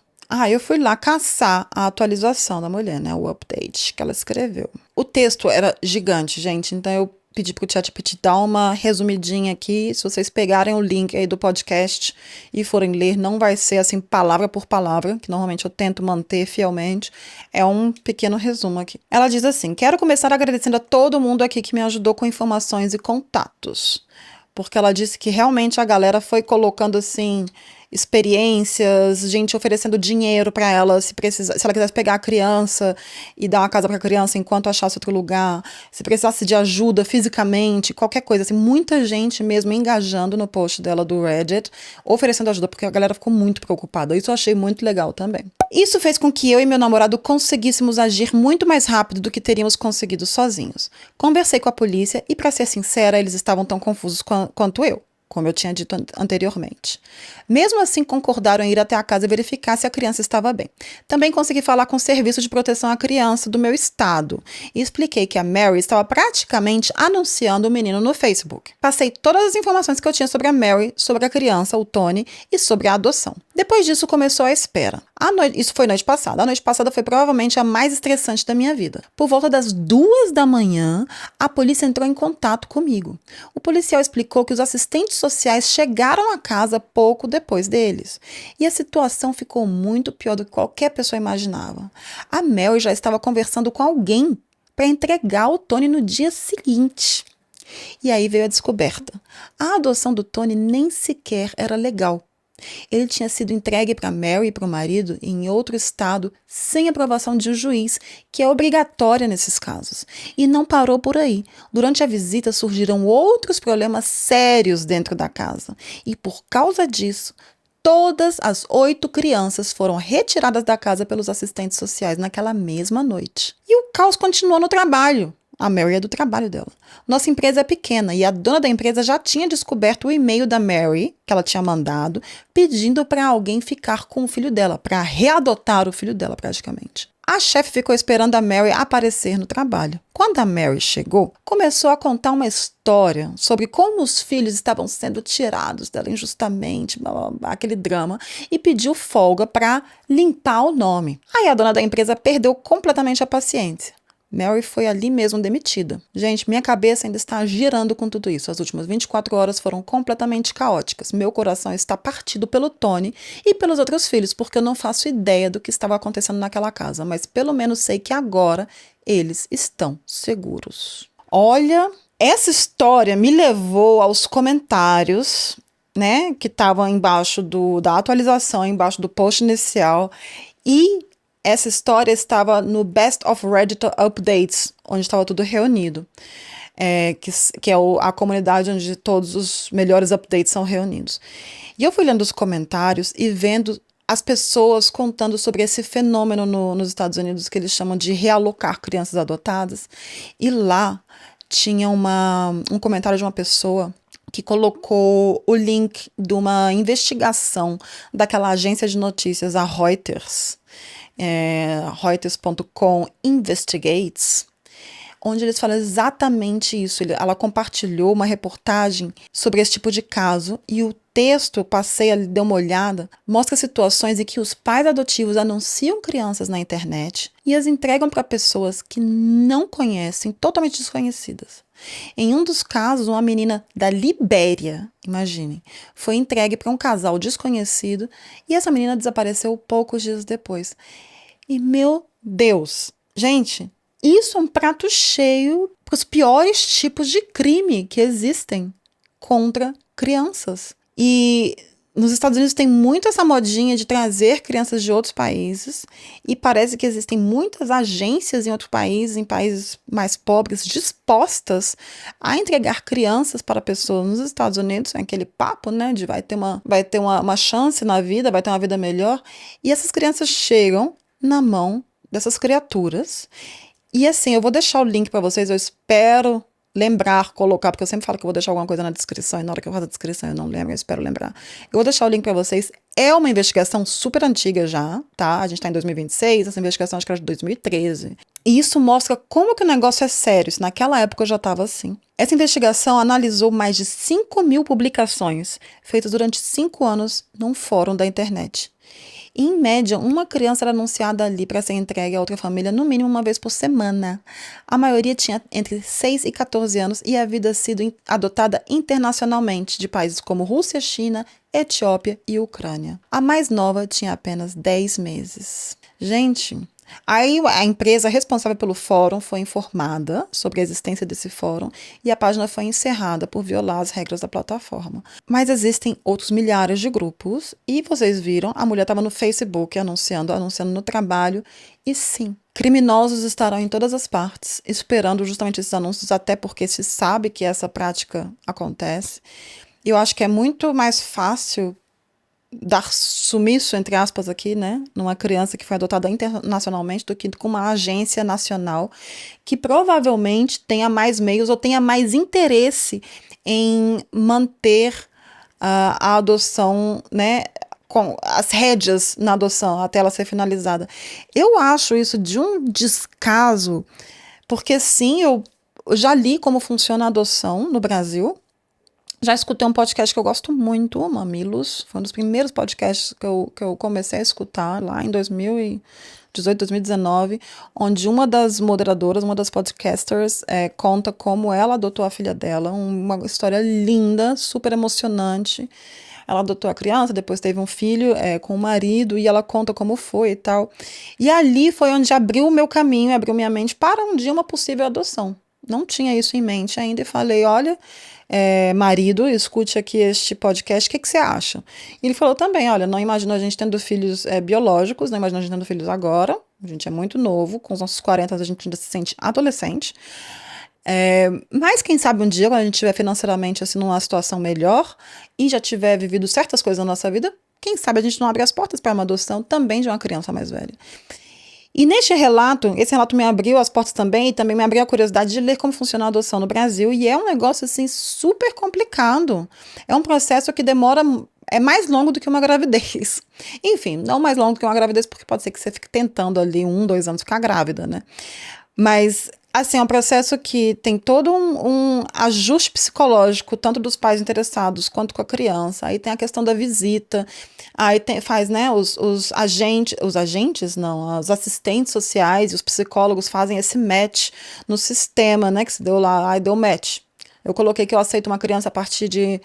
Eu fui lá caçar a atualização da mulher, né? O update que ela escreveu. O texto era gigante, gente, então eu pedi pro ChatGPT dar uma resumidinha aqui. Se vocês pegarem o link aí do podcast e forem ler, não vai ser assim palavra por palavra, que normalmente eu tento manter fielmente. É um pequeno resumo aqui. Ela diz assim: quero começar agradecendo a todo mundo aqui que me ajudou com informações e contatos. Porque ela disse que realmente a galera foi colocando assim experiências, gente oferecendo dinheiro para ela se ela quisesse pegar a criança e dar uma casa para a criança enquanto achasse outro lugar, se precisasse de ajuda fisicamente, qualquer coisa, assim, muita gente mesmo engajando no post dela do Reddit, oferecendo ajuda, porque a galera ficou muito preocupada. Isso eu achei muito legal também. Isso fez com que eu e meu namorado conseguíssemos agir muito mais rápido do que teríamos conseguido sozinhos. Conversei com a polícia e, para ser sincera, eles estavam tão confusos quanto eu, como eu tinha dito anteriormente. Mesmo assim, concordaram em ir até a casa e verificar se a criança estava bem. Também consegui falar com o Serviço de Proteção à Criança do meu estado e expliquei que a Mary estava praticamente anunciando o menino no Facebook. Passei todas as informações que eu tinha sobre a Mary, sobre a criança, o Tony, e sobre a adoção. Depois disso, começou a espera. Isso foi noite passada. A noite passada foi provavelmente a mais estressante da minha vida. Por volta das 2 da manhã, a polícia entrou em contato comigo. O policial explicou que os assistentes sociais chegaram à casa pouco depois deles. E a situação ficou muito pior do que qualquer pessoa imaginava. A Mary já estava conversando com alguém para entregar o Tony no dia seguinte. E aí veio a descoberta. A adoção do Tony nem sequer era legal. Ele tinha sido entregue para Mary e para o marido em outro estado, sem aprovação de um juiz, que é obrigatória nesses casos. E não parou por aí. Durante a visita surgiram outros problemas sérios dentro da casa. E por causa disso, todas as 8 crianças foram retiradas da casa pelos assistentes sociais naquela mesma noite. E o caos continuou no trabalho. A Mary é do trabalho dela. Nossa empresa é pequena e a dona da empresa já tinha descoberto o e-mail da Mary, que ela tinha mandado, pedindo para alguém ficar com o filho dela, para readotar o filho dela praticamente. A chefe ficou esperando a Mary aparecer no trabalho. Quando a Mary chegou, começou a contar uma história sobre como os filhos estavam sendo tirados dela injustamente, blá, blá, blá, aquele drama, e pediu folga para limpar o nome. Aí a dona da empresa perdeu completamente a paciência. Mary foi ali mesmo demitida. Gente, minha cabeça ainda está girando com tudo isso. As últimas 24 horas foram completamente caóticas. Meu coração está partido pelo Tony e pelos outros filhos, porque eu não faço ideia do que estava acontecendo naquela casa, mas pelo menos sei que agora eles estão seguros. Olha, essa história me levou aos comentários, né, que estavam embaixo da atualização, embaixo do post inicial, e essa história estava no Best of Reddit Updates, onde estava tudo reunido, que é a comunidade onde todos os melhores updates são reunidos. E eu fui lendo os comentários e vendo as pessoas contando sobre esse fenômeno nos Estados Unidos, que eles chamam de realocar crianças adotadas. E lá tinha um comentário de uma pessoa que colocou o link de uma investigação daquela agência de notícias, a Reuters, Reuters.com Investigates, onde eles falam exatamente isso. Ela compartilhou uma reportagem sobre esse tipo de caso e o texto, eu passei ali, dei uma olhada, mostra situações em que os pais adotivos anunciam crianças na internet e as entregam para pessoas que não conhecem, totalmente desconhecidas. Em um dos casos, uma menina da Libéria, imaginem, foi entregue para um casal desconhecido e essa menina desapareceu poucos dias depois. E, meu Deus, gente, isso é um prato cheio para os piores tipos de crime que existem contra crianças. E nos Estados Unidos tem muito essa modinha de trazer crianças de outros países e parece que existem muitas agências em outros países, em países mais pobres, dispostas a entregar crianças para pessoas nos Estados Unidos, é aquele papo, né, de vai ter uma chance na vida, vai ter uma vida melhor, e essas crianças chegam na mão dessas criaturas. E assim, eu vou deixar o link para vocês, eu espero colocar, porque eu sempre falo que eu vou deixar alguma coisa na descrição, e na hora que eu faço a descrição eu não lembro, eu espero lembrar. Eu vou deixar o link para vocês. É uma investigação super antiga já, tá? A gente tá em 2026, essa investigação acho que era de 2013. E isso mostra como que o negócio é sério, isso naquela época já estava assim. Essa investigação analisou mais de 5.000 publicações feitas durante 5 anos num fórum da internet. Em média, uma criança era anunciada ali para ser entregue a outra família no mínimo uma vez por semana. A maioria tinha entre 6 e 14 anos e havia sido adotada internacionalmente de países como Rússia, China, Etiópia e Ucrânia. A mais nova tinha apenas 10 meses. Gente, aí a empresa responsável pelo fórum foi informada sobre a existência desse fórum e a página foi encerrada por violar as regras da plataforma. Mas existem outros milhares de grupos e vocês viram, a mulher estava no Facebook anunciando no trabalho e sim, criminosos estarão em todas as partes esperando justamente esses anúncios, até porque se sabe que essa prática acontece. E eu acho que é muito mais fácil dar sumiço, entre aspas, aqui, né, numa criança que foi adotada internacionalmente do que com uma agência nacional que provavelmente tenha mais meios ou tenha mais interesse em manter a adoção, né, com as rédeas na adoção até ela ser finalizada. Eu acho isso de um descaso, porque sim, eu já li como funciona a adoção no Brasil. Já escutei um podcast que eu gosto muito, o Mamilos. Foi um dos primeiros podcasts que eu comecei a escutar lá em 2018, 2019, onde uma das moderadoras, uma das podcasters, conta como ela adotou a filha dela. Uma história linda, super emocionante. Ela adotou a criança, depois teve um filho com o marido, e ela conta como foi e tal. E ali foi onde abriu o meu caminho, abriu minha mente para um dia uma possível adoção. Não tinha isso em mente ainda e falei, olha, marido, escute aqui este podcast, o que você acha? E ele falou também, olha, não imagino a gente tendo filhos biológicos, não imagino a gente tendo filhos agora, a gente é muito novo, com os nossos 40 a gente ainda se sente adolescente, mas quem sabe um dia, quando a gente estiver financeiramente assim, numa situação melhor e já tiver vivido certas coisas na nossa vida, quem sabe a gente não abre as portas para uma adoção também de uma criança mais velha. E neste relato, esse relato me abriu as portas também, e também me abriu a curiosidade de ler como funciona a adoção no Brasil, e é um negócio, assim, super complicado. É um processo que demora, é mais longo do que uma gravidez. Enfim, não mais longo do que uma gravidez, porque pode ser que você fique tentando ali 1, 2 anos ficar grávida, né? Mas, assim, é um processo que tem todo um ajuste psicológico, tanto dos pais interessados quanto com a criança. Aí tem a questão da visita, aí faz, né, os assistentes sociais e os psicólogos fazem esse match no sistema, né, que se deu lá, aí deu match. Eu coloquei que eu aceito uma criança a partir de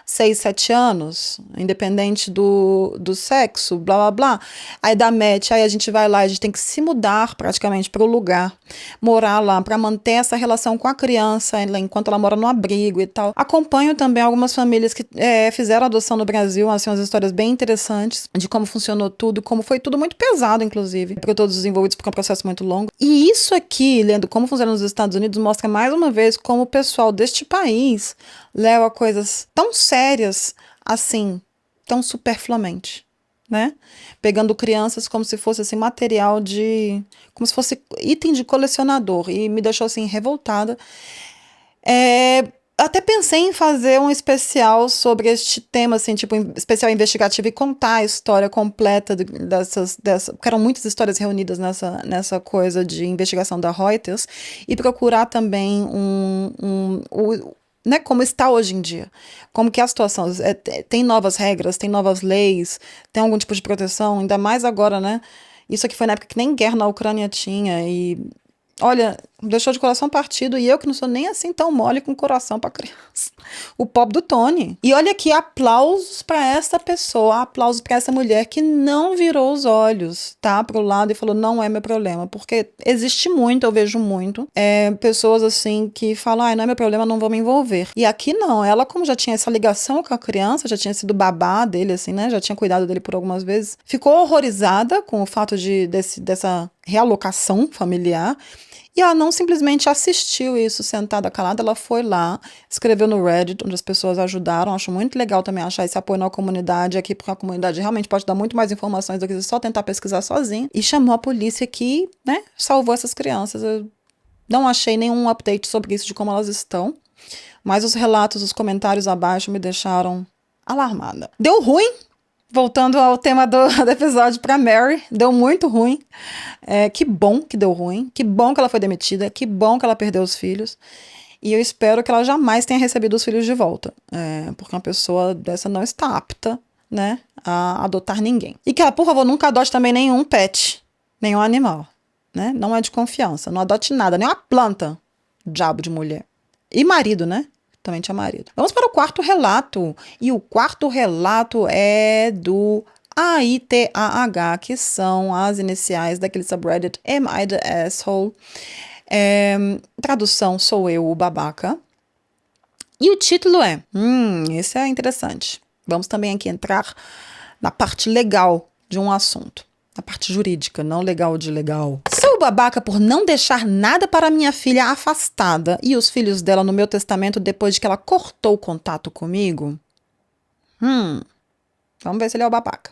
6, 7 anos, independente do sexo, blá, blá, blá. Aí dá match, aí a gente vai lá, a gente tem que se mudar praticamente para o lugar, morar lá, para manter essa relação com a criança, enquanto ela mora no abrigo e tal. Acompanho também algumas famílias que fizeram adoção no Brasil, assim, umas histórias bem interessantes de como funcionou tudo, como foi tudo muito pesado, inclusive, para todos os envolvidos, porque é um processo muito longo. E isso aqui, lendo como funciona nos Estados Unidos, mostra mais uma vez como o pessoal deste país leva coisas tão sérias assim, tão superfluamente, né? Pegando crianças como se fosse assim material como se fosse item de colecionador, e me deixou assim revoltada. até pensei em fazer um especial sobre este tema, assim, tipo, especial investigativo e contar a história completa porque eram muitas histórias reunidas nessa coisa de investigação da Reuters, e procurar também né, como está hoje em dia, como que é a situação, tem novas regras, tem novas leis, tem algum tipo de proteção, ainda mais agora, né, isso aqui foi na época que nem guerra na Ucrânia tinha, e olha, deixou de coração partido, e eu que não sou nem assim tão mole com coração pra criança. O pobre do Tony. E olha aqui, aplausos pra essa pessoa, aplausos pra essa mulher que não virou os olhos, tá, pro lado e falou, não é meu problema, porque existe muito, eu vejo muito, pessoas assim que falam, não é meu problema, não vou me envolver. E aqui não, ela como já tinha essa ligação com a criança, já tinha sido babá dele, assim, né, já tinha cuidado dele por algumas vezes, ficou horrorizada com o fato dessa realocação familiar. E ela não simplesmente assistiu isso sentada calada, ela foi lá, escreveu no Reddit, onde as pessoas ajudaram. Acho muito legal também achar esse apoio na comunidade aqui, porque a comunidade realmente pode dar muito mais informações do que só tentar pesquisar sozinho. E chamou a polícia que, né, salvou essas crianças. Eu não achei nenhum update sobre isso, de como elas estão, mas os relatos, os comentários abaixo me deixaram alarmada. Deu ruim. Voltando ao tema do episódio para Mary, deu muito ruim. Que bom que deu ruim, que bom que ela foi demitida, que bom que ela perdeu os filhos. E eu espero que ela jamais tenha recebido os filhos de volta, porque uma pessoa dessa não está apta, né, a adotar ninguém. E que ela, por favor, nunca adote também nenhum pet, nenhum animal, né? Não é de confiança, não adote nada, nem uma planta, diabo de mulher. E marido, né? Também tinha marido. Vamos para o quarto relato. E o quarto relato é do AITAH, que são as iniciais daquele subreddit Am I the Asshole? Tradução, sou eu o babaca. E o título é, esse é interessante. Vamos também aqui entrar na parte legal de um assunto. Na parte jurídica, não legal de legal. Sou babaca por não deixar nada para minha filha afastada e os filhos dela no meu testamento depois de que ela cortou o contato comigo? Vamos ver se ele é o babaca.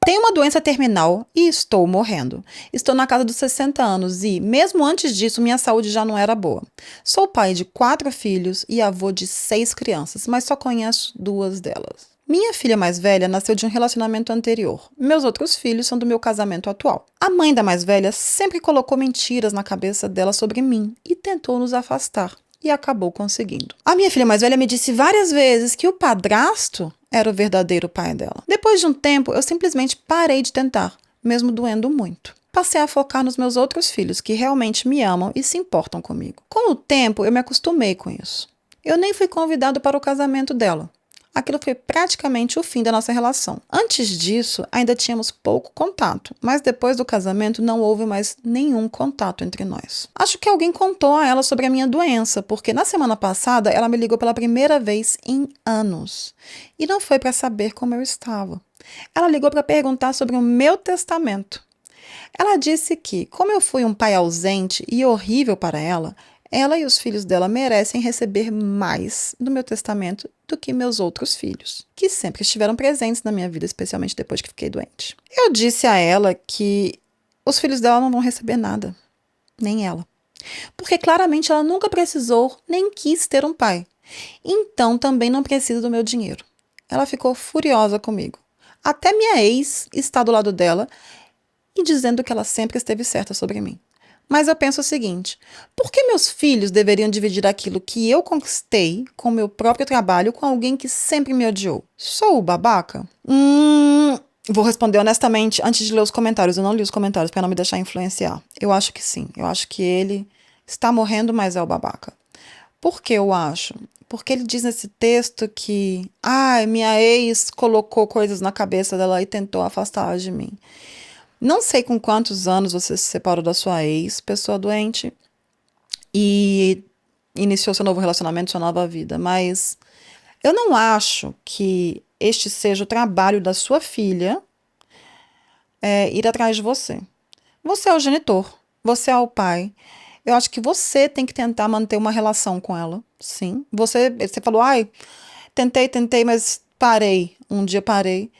Tenho uma doença terminal e estou morrendo. Estou na casa dos 60 anos e, mesmo antes disso, minha saúde já não era boa. Sou pai de 4 filhos e avô de 6 crianças, mas só conheço 2 delas. Minha filha mais velha nasceu de um relacionamento anterior. Meus outros filhos são do meu casamento atual. A mãe da mais velha sempre colocou mentiras na cabeça dela sobre mim e tentou nos afastar. E acabou conseguindo. A minha filha mais velha me disse várias vezes que o padrasto era o verdadeiro pai dela. Depois de um tempo, eu simplesmente parei de tentar, mesmo doendo muito. Passei a focar nos meus outros filhos, que realmente me amam e se importam comigo. Com o tempo, eu me acostumei com isso. Eu nem fui convidado para o casamento dela. Aquilo foi praticamente o fim da nossa relação. Antes disso, ainda tínhamos pouco contato, mas depois do casamento não houve mais nenhum contato entre nós. Acho que alguém contou a ela sobre a minha doença, porque na semana passada ela me ligou pela primeira vez em anos. E não foi para saber como eu estava. Ela ligou para perguntar sobre o meu testamento. Ela disse que, como eu fui um pai ausente e horrível para ela e os filhos dela merecem receber mais do meu testamento do que meus outros filhos, que sempre estiveram presentes na minha vida, especialmente depois que fiquei doente. Eu disse a ela que os filhos dela não vão receber nada, nem ela. Porque claramente ela nunca precisou nem quis ter um pai. Então também não precisa do meu dinheiro. Ela ficou furiosa comigo. Até minha ex está do lado dela e dizendo que ela sempre esteve certa sobre mim. Mas eu penso o seguinte, por que meus filhos deveriam dividir aquilo que eu conquistei com meu próprio trabalho com alguém que sempre me odiou? Sou o babaca? Vou responder honestamente antes de ler os comentários. Eu não li os comentários para não me deixar influenciar. Eu acho que sim. Eu acho que ele está morrendo, mas é o babaca. Por que eu acho? Porque ele diz nesse texto que minha ex colocou coisas na cabeça dela e tentou afastá-la de mim. Não sei com quantos anos você se separou da sua ex, pessoa doente, e iniciou seu novo relacionamento, sua nova vida, mas eu não acho que este seja o trabalho da sua filha ir atrás de você. Você é o genitor, você é o pai. Eu acho que você tem que tentar manter uma relação com ela, sim. Você falou, tentei, mas parei. Um dia parei.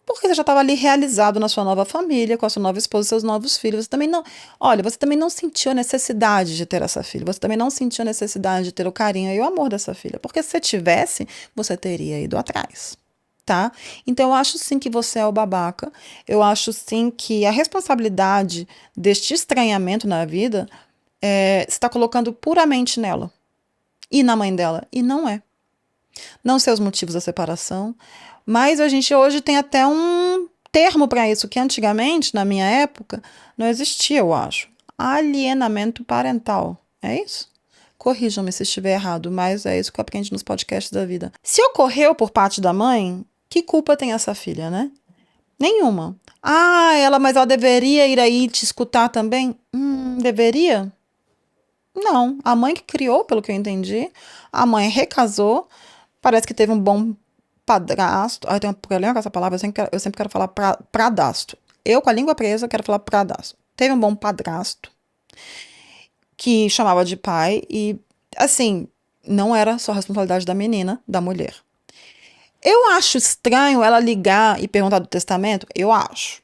Porque você já estava ali realizado na sua nova família, com a sua nova esposa, seus novos filhos. Você também não, olha, você também não sentiu a necessidade de ter essa filha. Você também não sentiu a necessidade de ter o carinho e o amor dessa filha. Porque se você tivesse, você teria ido atrás, tá? Então eu acho sim que você é o babaca. Eu acho sim que a responsabilidade deste estranhamento na vida você está colocando puramente nela e na mãe dela. E não é. Não sei os motivos da separação, mas a gente hoje tem até um termo para isso, que antigamente, na minha época, não existia, eu acho. Alienamento parental. É isso? Corrijam-me se estiver errado, mas é isso que eu aprendi nos podcasts da vida. Se ocorreu por parte da mãe, que culpa tem essa filha, né? Nenhuma. Ah, mas ela deveria ir aí te escutar também? Deveria? Não. A mãe que criou, pelo que eu entendi, a mãe recasou, parece que teve um bom padrasto. Eu tenho um problema com essa palavra, eu sempre quero falar pradastro. Eu, com a língua presa, quero falar pradastro. Teve um bom padrasto que chamava de pai e, assim, não era só responsabilidade da menina, da mulher. Eu acho estranho ela ligar e perguntar do testamento. Eu acho.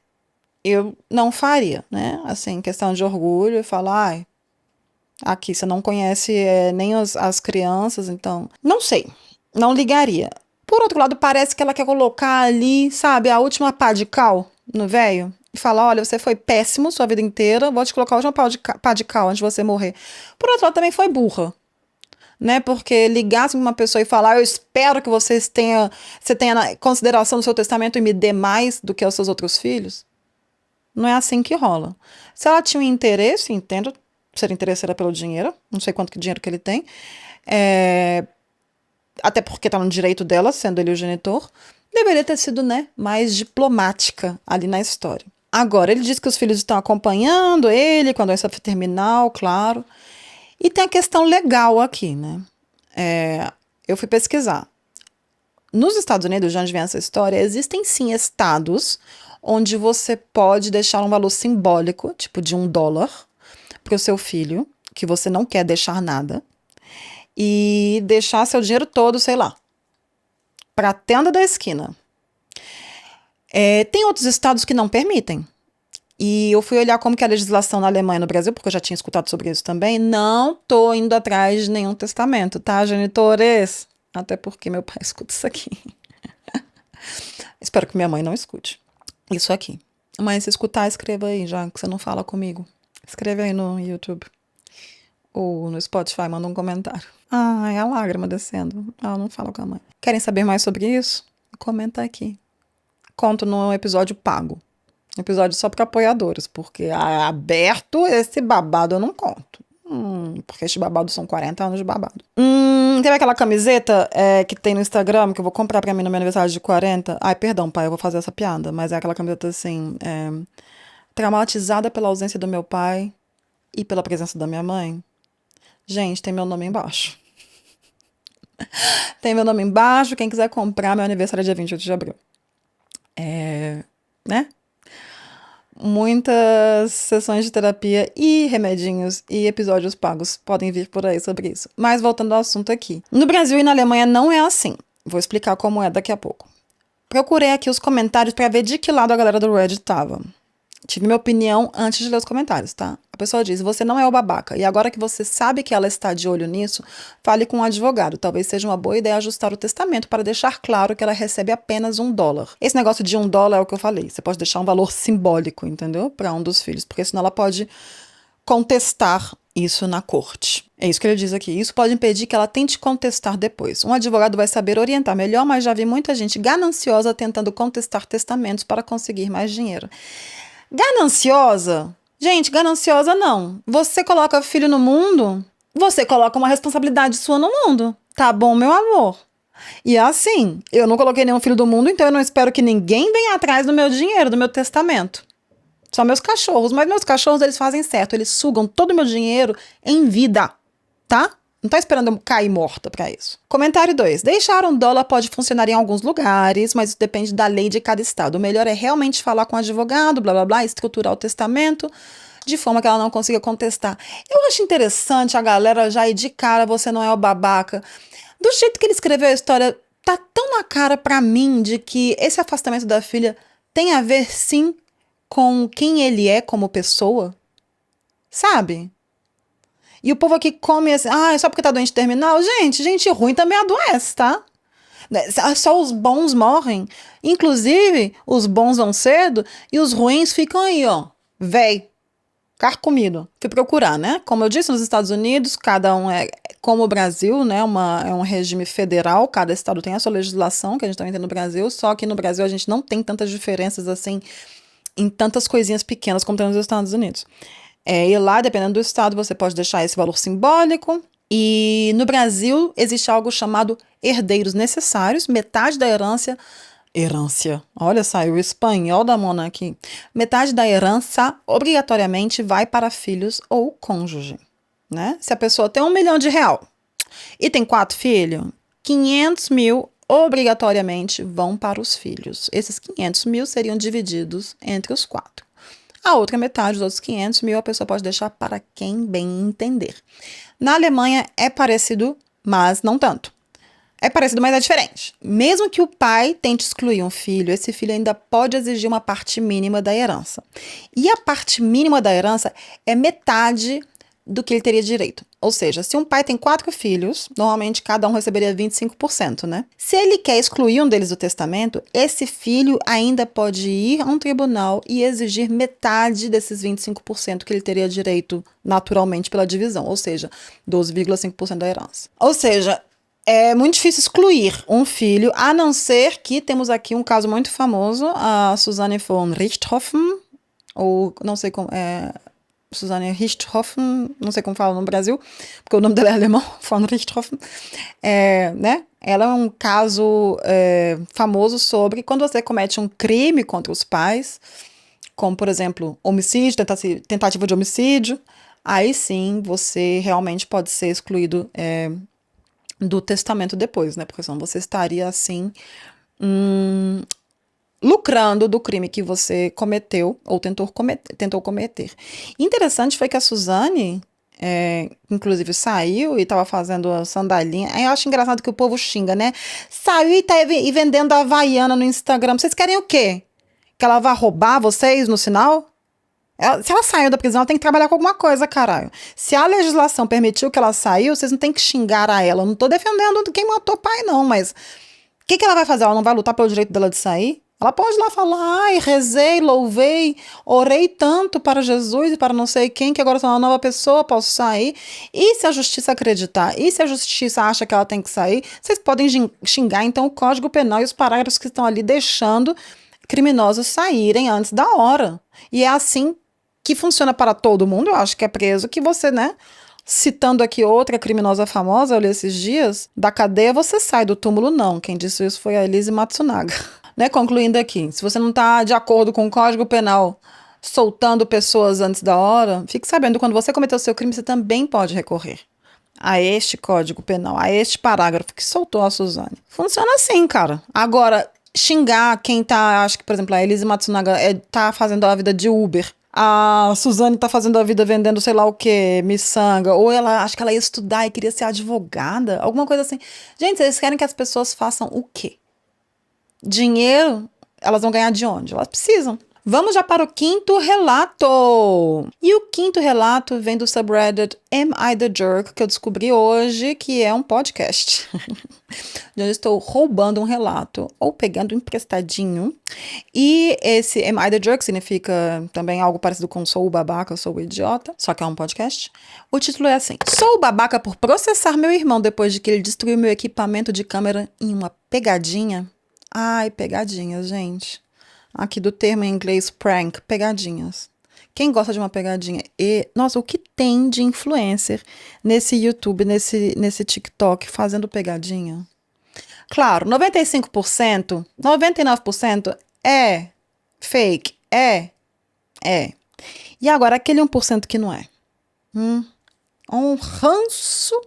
Eu não faria, né? Assim, questão de orgulho, falar, ai, aqui você não conhece nem as crianças, então. Não sei. Não ligaria. Por outro lado, parece que ela quer colocar ali, sabe, a última pá de cal no velho. E falar, olha, você foi péssimo sua vida inteira, vou te colocar a última pá de cal antes de você morrer. Por outro lado, também foi burra. Né? Porque ligasse pra uma pessoa e falar, eu espero que você tenha na consideração do seu testamento e me dê mais do que aos seus outros filhos. Não é assim que rola. Se ela tinha um interesse, entendo, ser interesseira pelo dinheiro, não sei quanto dinheiro que ele tem, até porque tá no direito dela, sendo ele o genitor, deveria ter sido, né, mais diplomática ali na história. Agora, ele diz que os filhos estão acompanhando ele com a doença terminal, claro. E tem a questão legal aqui, né? Eu fui pesquisar. Nos Estados Unidos, de onde vem essa história, existem sim estados onde você pode deixar um valor simbólico, tipo de $1, para o seu filho, que você não quer deixar nada, e deixar seu dinheiro todo, sei lá, para a tenda da esquina. Tem outros estados que não permitem. E eu fui olhar como que é a legislação na Alemanha e no Brasil, porque eu já tinha escutado sobre isso também. Não tô indo atrás de nenhum testamento, tá, genitores? Até porque meu pai escuta isso aqui. Espero que minha mãe não escute isso aqui. Mas se escutar, escreva aí, já que você não fala comigo. Escreve aí no YouTube. Ou no Spotify, manda um comentário. Ai, a lágrima descendo. Ela não fala com a mãe. Querem saber mais sobre isso? Comenta aqui. Conto no episódio pago. Episódio só para apoiadores, porque aberto esse babado eu não conto. Porque este babado são 40 anos de babado. Teve aquela camiseta que tem no Instagram, que eu vou comprar pra mim no meu aniversário de 40. Ai, perdão, pai, eu vou fazer essa piada. Mas é aquela camiseta assim, traumatizada pela ausência do meu pai e pela presença da minha mãe. Gente, tem meu nome embaixo. Tem meu nome embaixo, quem quiser comprar, meu aniversário é dia 28 de abril. Né? Muitas sessões de terapia e remedinhos e episódios pagos podem vir por aí sobre isso. Mas voltando ao assunto aqui. No Brasil e na Alemanha não é assim. Vou explicar como é daqui a pouco. Procurei aqui os comentários para ver de que lado a galera do Reddit tava. Tive minha opinião antes de ler os comentários, tá? A pessoa diz, você não é o babaca. E agora que você sabe que ela está de olho nisso, fale com um advogado. Talvez seja uma boa ideia ajustar o testamento para deixar claro que ela recebe apenas $1. Esse negócio de $1 é o que eu falei. Você pode deixar um valor simbólico, entendeu? Para um dos filhos. Porque senão ela pode contestar isso na corte. É isso que ele diz aqui. Isso pode impedir que ela tente contestar depois. Um advogado vai saber orientar melhor, mas já vi muita gente gananciosa tentando contestar testamentos para conseguir mais dinheiro. Gananciosa? Gente, gananciosa não. Você coloca filho no mundo, você coloca uma responsabilidade sua no mundo. Tá bom, meu amor? E assim, eu não coloquei nenhum filho do mundo, então eu não espero que ninguém venha atrás do meu dinheiro, do meu testamento. Só meus cachorros. Mas meus cachorros, eles fazem certo. Eles sugam todo o meu dinheiro em vida, tá? Não tá esperando eu cair morta pra isso. Comentário 2. Deixar $1 pode funcionar em alguns lugares, mas isso depende da lei de cada estado. O melhor é realmente falar com o advogado, blá, blá, blá, estruturar o testamento de forma que ela não consiga contestar. Eu acho interessante a galera já ir de cara, você não é o babaca. Do jeito que ele escreveu a história, tá tão na cara pra mim de que esse afastamento da filha tem a ver, sim, com quem ele é como pessoa, sabe? E o povo aqui come assim, só porque tá doente terminal. Gente ruim também adoece, tá? Só os bons morrem. Inclusive, os bons vão cedo e os ruins ficam aí, ó. Véi, carcomido. Fui procurar, né? Como eu disse, nos Estados Unidos, cada um é como o Brasil, né? É um regime federal, cada estado tem a sua legislação, que a gente também tem no Brasil, só que no Brasil a gente não tem tantas diferenças assim em tantas coisinhas pequenas como tem nos Estados Unidos. E lá, dependendo do estado, você pode deixar esse valor simbólico. E no Brasil existe algo chamado herdeiros necessários, metade da herança. Olha, saiu o espanhol da Mona aqui. Metade da herança obrigatoriamente vai para filhos ou cônjuge, né? Se a pessoa tem R$1 milhão e tem 4 filhos, 500 mil obrigatoriamente vão para os filhos. Esses 500 mil seriam divididos entre os 4. A outra metade, os outros 500 mil, a pessoa pode deixar para quem bem entender. Na Alemanha é parecido, mas não tanto. É parecido, mas é diferente. Mesmo que o pai tente excluir um filho, esse filho ainda pode exigir uma parte mínima da herança. E a parte mínima da herança é metade do que ele teria direito. Ou seja, se um pai tem 4 filhos, normalmente cada um receberia 25%, né? Se ele quer excluir um deles do testamento, esse filho ainda pode ir a um tribunal e exigir metade desses 25% que ele teria direito naturalmente pela divisão, ou seja, 12,5% da herança. Ou seja, é muito difícil excluir um filho, a não ser que temos aqui um caso muito famoso, a Susanne von Richthofen, ou não sei como, Susanne Richthofen, não sei como fala no Brasil, porque o nome dela é alemão, von Richthofen, né? Ela é um caso famoso sobre quando você comete um crime contra os pais, como, por exemplo, homicídio, tentativa de homicídio, aí sim você realmente pode ser excluído do testamento depois, né? Porque senão você estaria, assim, lucrando do crime que você cometeu ou tentou cometer. Interessante foi que a Susanne, inclusive, saiu e estava fazendo a sandalinha. Aí eu acho engraçado que o povo xinga, né? Saiu e tá vendendo a Havaiana no Instagram. Vocês querem o quê? Que ela vá roubar vocês no sinal? Se ela saiu da prisão, ela tem que trabalhar com alguma coisa, caralho. Se a legislação permitiu que ela saiu, vocês não tem que xingar a ela. Eu não tô defendendo quem matou o pai, não, mas o que ela vai fazer? Ela não vai lutar pelo direito dela de sair? Ela pode ir lá falar, rezei, louvei, orei tanto para Jesus e para não sei quem, que agora sou uma nova pessoa, posso sair. E se a justiça acreditar? E se a justiça acha que ela tem que sair? Vocês podem xingar, então, o Código Penal e os parágrafos que estão ali deixando criminosos saírem antes da hora. E é assim que funciona para todo mundo, eu acho que é preso, que você, né, citando aqui outra criminosa famosa, eu li esses dias, da cadeia você sai, do túmulo não. Quem disse isso foi a Elise Matsunaga. Né, concluindo aqui, se você não está de acordo com o Código Penal soltando pessoas antes da hora, fique sabendo, quando você cometeu o seu crime, você também pode recorrer a este Código Penal, a este parágrafo que soltou a Susanne. Funciona assim, cara. Agora, xingar quem tá, acho que, por exemplo, a Elise Matsunaga tá fazendo a vida de Uber, a Susanne tá fazendo a vida vendendo sei lá o que, miçanga, ou ela, acho que ela ia estudar e queria ser advogada, alguma coisa assim. Gente, vocês querem que as pessoas façam o quê? Dinheiro, elas vão ganhar de onde? Elas precisam. Vamos já para o 5º relato. E o 5º relato vem do subreddit Am I the Jerk, que eu descobri hoje que é um podcast. Onde eu estou roubando um relato ou pegando emprestadinho. E esse Am I the Jerk significa também algo parecido com sou o babaca, sou o idiota, só que é um podcast. O título é assim: sou o babaca por processar meu irmão depois de que ele destruiu meu equipamento de câmera em uma pegadinha. Ai, pegadinhas, gente. Aqui do termo em inglês prank, pegadinhas. Quem gosta de uma pegadinha? E, nossa, o que tem de influencer nesse YouTube, nesse TikTok fazendo pegadinha? Claro, 95%, 99% é fake, é. E agora, aquele 1% que não é? Um ranço.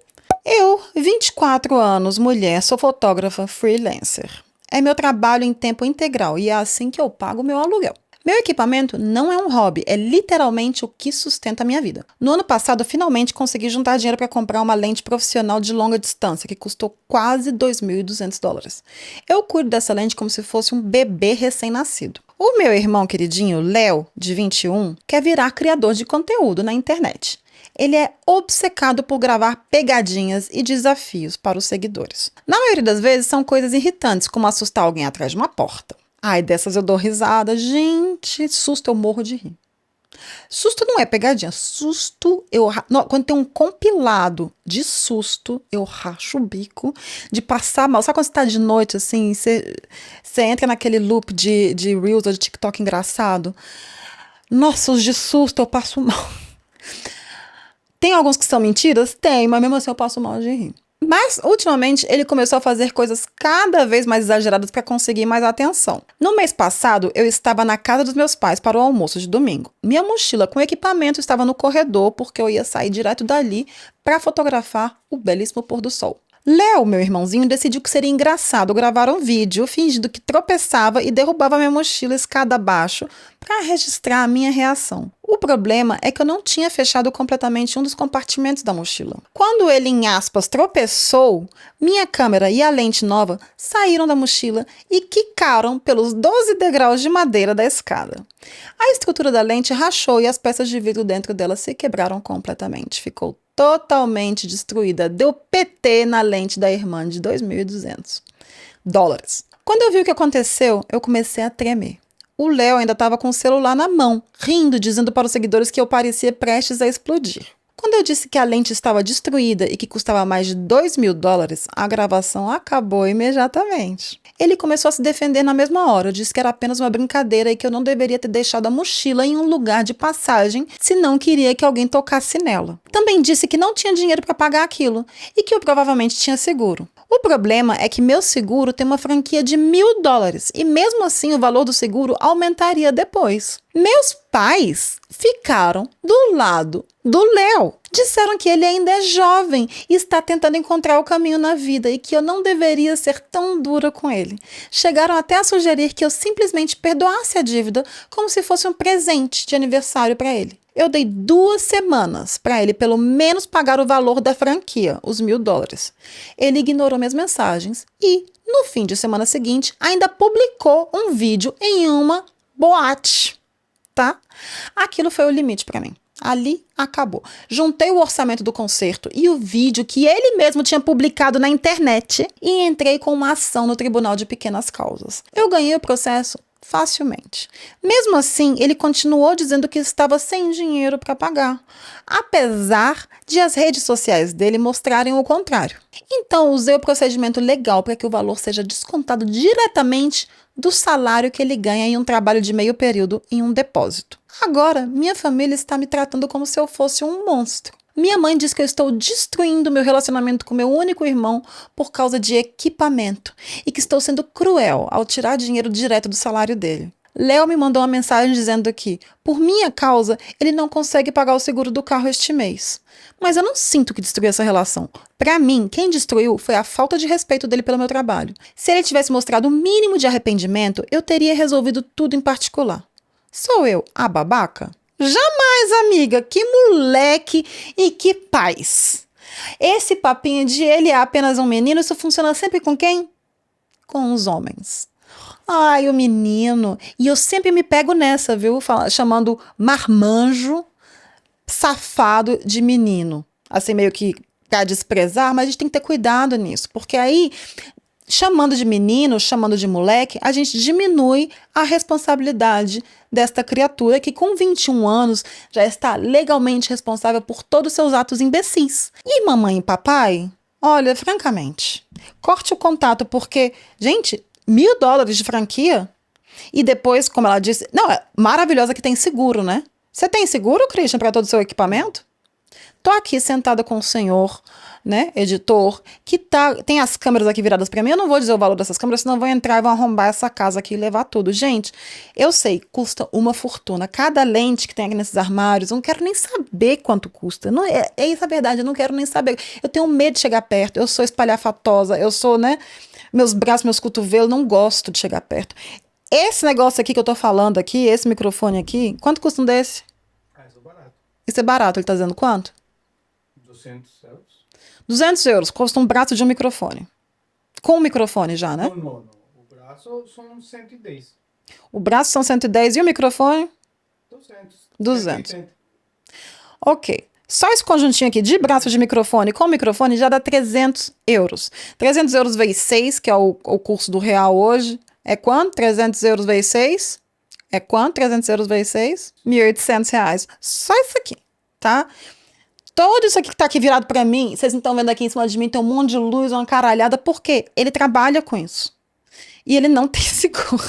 Eu, 24 anos, mulher, sou fotógrafa freelancer. É meu trabalho em tempo integral e é assim que eu pago meu aluguel. Meu equipamento não é um hobby, é literalmente o que sustenta a minha vida. No ano passado, finalmente consegui juntar dinheiro para comprar uma lente profissional de longa distância, que custou quase $2.200. Eu cuido dessa lente como se fosse um bebê recém-nascido. O meu irmão queridinho, Léo, de 21, quer virar criador de conteúdo na internet. Ele é obcecado por gravar pegadinhas e desafios para os seguidores. Na maioria das vezes são coisas irritantes, como assustar alguém atrás de uma porta. Ai, dessas eu dou risada. Gente, susto eu morro de rir. Susto não é pegadinha. Susto, não, quando tem um compilado de susto, eu racho o bico de passar mal. Sabe quando você tá de noite, assim, você entra naquele loop de Reels ou de TikTok engraçado? Nossa, os de susto eu passo mal. Tem alguns que são mentiras? Tem, mas mesmo assim eu passo mal de rir. Mas, ultimamente, ele começou a fazer coisas cada vez mais exageradas para conseguir mais atenção. No mês passado, eu estava na casa dos meus pais para o almoço de domingo. Minha mochila com equipamento estava no corredor porque eu ia sair direto dali para fotografar o belíssimo pôr do sol. Léo, meu irmãozinho, decidiu que seria engraçado gravar um vídeo fingindo que tropeçava e derrubava minha mochila escada abaixo para registrar a minha reação. O problema é que eu não tinha fechado completamente um dos compartimentos da mochila. Quando ele, em aspas, tropeçou, minha câmera e a lente nova saíram da mochila e quicaram pelos 12 degraus de madeira da escada. A estrutura da lente rachou e as peças de vidro dentro dela se quebraram completamente. Ficou totalmente destruída. Deu PT na lente da irmã de $2.200. Quando eu vi o que aconteceu, eu comecei a tremer. O Léo ainda estava com o celular na mão, rindo, dizendo para os seguidores que eu parecia prestes a explodir. Quando eu disse que a lente estava destruída e que custava mais de $2.000, a gravação acabou imediatamente. Ele começou a se defender na mesma hora, disse que era apenas uma brincadeira e que eu não deveria ter deixado a mochila em um lugar de passagem se não queria que alguém tocasse nela. Também disse que não tinha dinheiro para pagar aquilo e que eu provavelmente tinha seguro. O problema é que meu seguro tem uma franquia de $1.000 e mesmo assim o valor do seguro aumentaria depois. Meus pais ficaram do lado do Léo. Disseram que ele ainda é jovem e está tentando encontrar o caminho na vida e que eu não deveria ser tão dura com ele. Chegaram até a sugerir que eu simplesmente perdoasse a dívida como se fosse um presente de aniversário para ele. Eu dei 2 semanas para ele pelo menos pagar o valor da franquia, os $1.000. Ele ignorou minhas mensagens e, no fim de semana seguinte, ainda publicou um vídeo em uma boate, tá? Aquilo foi o limite para mim. Ali acabou. Juntei o orçamento do concerto e o vídeo que ele mesmo tinha publicado na internet e entrei com uma ação no Tribunal de Pequenas Causas. Eu ganhei o processo facilmente. Mesmo assim, ele continuou dizendo que estava sem dinheiro para pagar, apesar de as redes sociais dele mostrarem o contrário. Então, usei o procedimento legal para que o valor seja descontado diretamente do salário que ele ganha em um trabalho de meio período em um depósito. Agora, minha família está me tratando como se eu fosse um monstro. Minha mãe diz que eu estou destruindo meu relacionamento com meu único irmão por causa de equipamento e que estou sendo cruel ao tirar dinheiro direto do salário dele. Léo me mandou uma mensagem dizendo que, por minha causa, ele não consegue pagar o seguro do carro este mês. Mas eu não sinto que destruiu essa relação. Para mim, quem destruiu foi a falta de respeito dele pelo meu trabalho. Se ele tivesse mostrado o mínimo de arrependimento, eu teria resolvido tudo em particular. Sou eu a babaca? Jamais, amiga. Que moleque e que paz. Esse papinho de ele é apenas um menino, isso funciona sempre com quem? Com os homens. Ai, o menino. E eu sempre me pego nessa, viu? Chamando marmanjo, safado de menino. Assim, meio que pra desprezar, mas a gente tem que ter cuidado nisso. Porque aí, chamando de menino, chamando de moleque, a gente diminui a responsabilidade desta criatura que com 21 anos já está legalmente responsável por todos os seus atos imbecis. E mamãe e papai? Olha, francamente, corte o contato porque, gente, $1.000 de franquia? E depois, como ela disse, não, é maravilhosa que tem seguro, né? Você tem seguro, Christian, para todo o seu equipamento? Tô aqui sentada com o senhor, né, editor, que tem as câmeras aqui viradas para mim. Eu não vou dizer o valor dessas câmeras, senão vão entrar e vão arrombar essa casa aqui e levar tudo. Gente, eu sei, custa uma fortuna. Cada lente que tem aqui nesses armários, eu não quero nem saber quanto custa. Não, é isso a verdade, eu não quero nem saber. Eu tenho medo de chegar perto, eu sou espalhafatosa, eu sou, né, meus braços, meus cotovelos, não gosto de chegar perto. Esse negócio aqui que eu tô falando aqui, esse microfone aqui, quanto custa um desse? Isso é barato. Isso é barato, ele tá dizendo quanto? 200 euros. 200 euros, custa um braço de um microfone. Com o microfone já, né? Não. O braço são 110. O braço são 110 e o microfone? 200. 200. 180. Ok. Só esse conjuntinho aqui de braço de microfone com microfone já dá 300 euros. 300 euros vezes 6, que é o curso do real hoje. É quanto? 300 euros vezes 6? É quanto? 300 euros vezes 6? R$ 1.800. Só isso aqui, tá? Todo isso aqui que tá aqui virado pra mim, vocês não estão vendo aqui em cima de mim, tem um monte de luz, uma caralhada. Por quê? Ele trabalha com isso. E ele não tem seguro.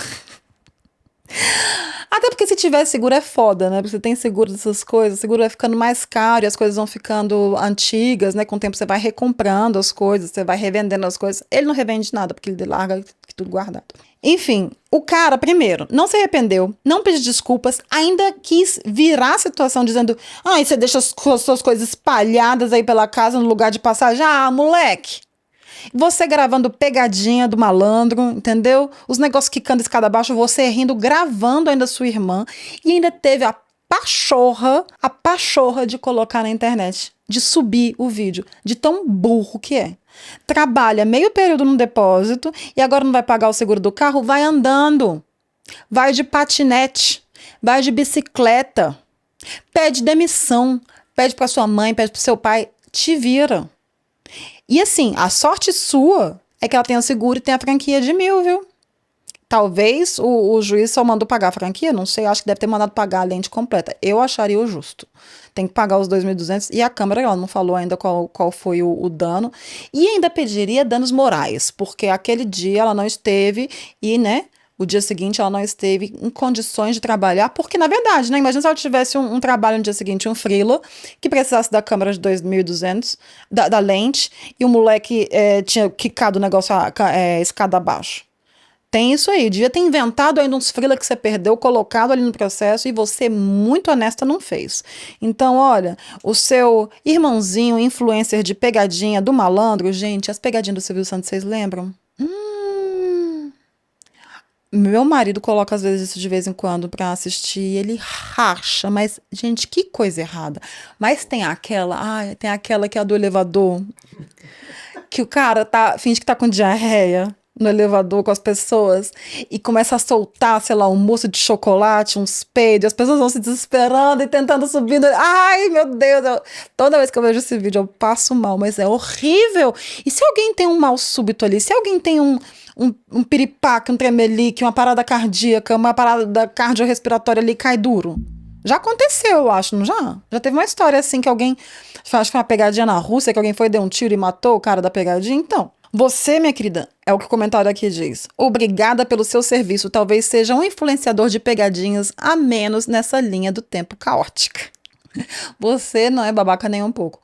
Até porque se tiver seguro é foda, né? Porque você tem seguro dessas coisas, o seguro vai ficando mais caro e as coisas vão ficando antigas, né? Com o tempo você vai recomprando as coisas, você vai revendendo as coisas. Ele não revende nada, porque ele larga tudo guardado. Enfim, o cara, primeiro, não se arrependeu, não pediu desculpas, ainda quis virar a situação dizendo: ai, você deixa as suas coisas espalhadas aí pela casa no lugar de passagem. Ah, moleque! Você gravando pegadinha do malandro, entendeu? Os negócios quicando escada abaixo, você rindo, gravando ainda sua irmã. E ainda teve a pachorra de colocar na internet, de subir o vídeo, de tão burro que é. Trabalha meio período no depósito e agora não vai pagar o seguro do carro, vai andando. Vai de patinete, vai de bicicleta. Pede demissão, pede pra sua mãe, pede pro seu pai, te vira. E assim, a sorte sua é que ela tenha seguro e tenha a franquia de 1.000, viu? Talvez o juiz só mandou pagar a franquia, não sei, acho que deve ter mandado pagar a lente completa. Eu acharia o justo. Tem que pagar os 2.200 e a Câmara, ela não falou ainda qual foi o dano. E ainda pediria danos morais, porque aquele dia ela não esteve e, né, o dia seguinte ela não esteve em condições de trabalhar, porque na verdade, né, imagina se ela tivesse um trabalho no dia seguinte, um freela, que precisasse da câmera de 2.200, da lente, e o moleque tinha quicado o negócio escada abaixo. Tem isso aí, devia ter inventado ainda uns freela que você perdeu, colocado ali no processo e você, muito honesta, não fez. Então, olha, o seu irmãozinho, influencer de pegadinha do malandro, gente, as pegadinhas do Silvio Santos, vocês lembram? Meu marido coloca às vezes isso de vez em quando pra assistir e ele racha, mas, gente, que coisa errada. Mas tem aquela que é a do elevador, que o cara finge que tá com diarreia no elevador com as pessoas e começa a soltar, sei lá, um mousse de chocolate, uns peidos, as pessoas vão se desesperando e tentando subir. Ai, meu Deus, toda vez que eu vejo esse vídeo eu passo mal, mas é horrível. E se alguém tem um mal súbito ali, se alguém tem um piripaque, um tremelique, uma parada cardíaca, uma parada cardiorrespiratória ali, cai duro. Já aconteceu, eu acho, não já? Já teve uma história assim que alguém, acho que foi uma pegadinha na Rússia, que alguém foi, deu um tiro e matou o cara da pegadinha. Então, você, minha querida, é o que o comentário aqui diz. Obrigada pelo seu serviço. Talvez seja um influenciador de pegadinhas a menos nessa linha do tempo caótica. Você não é babaca nem um pouco.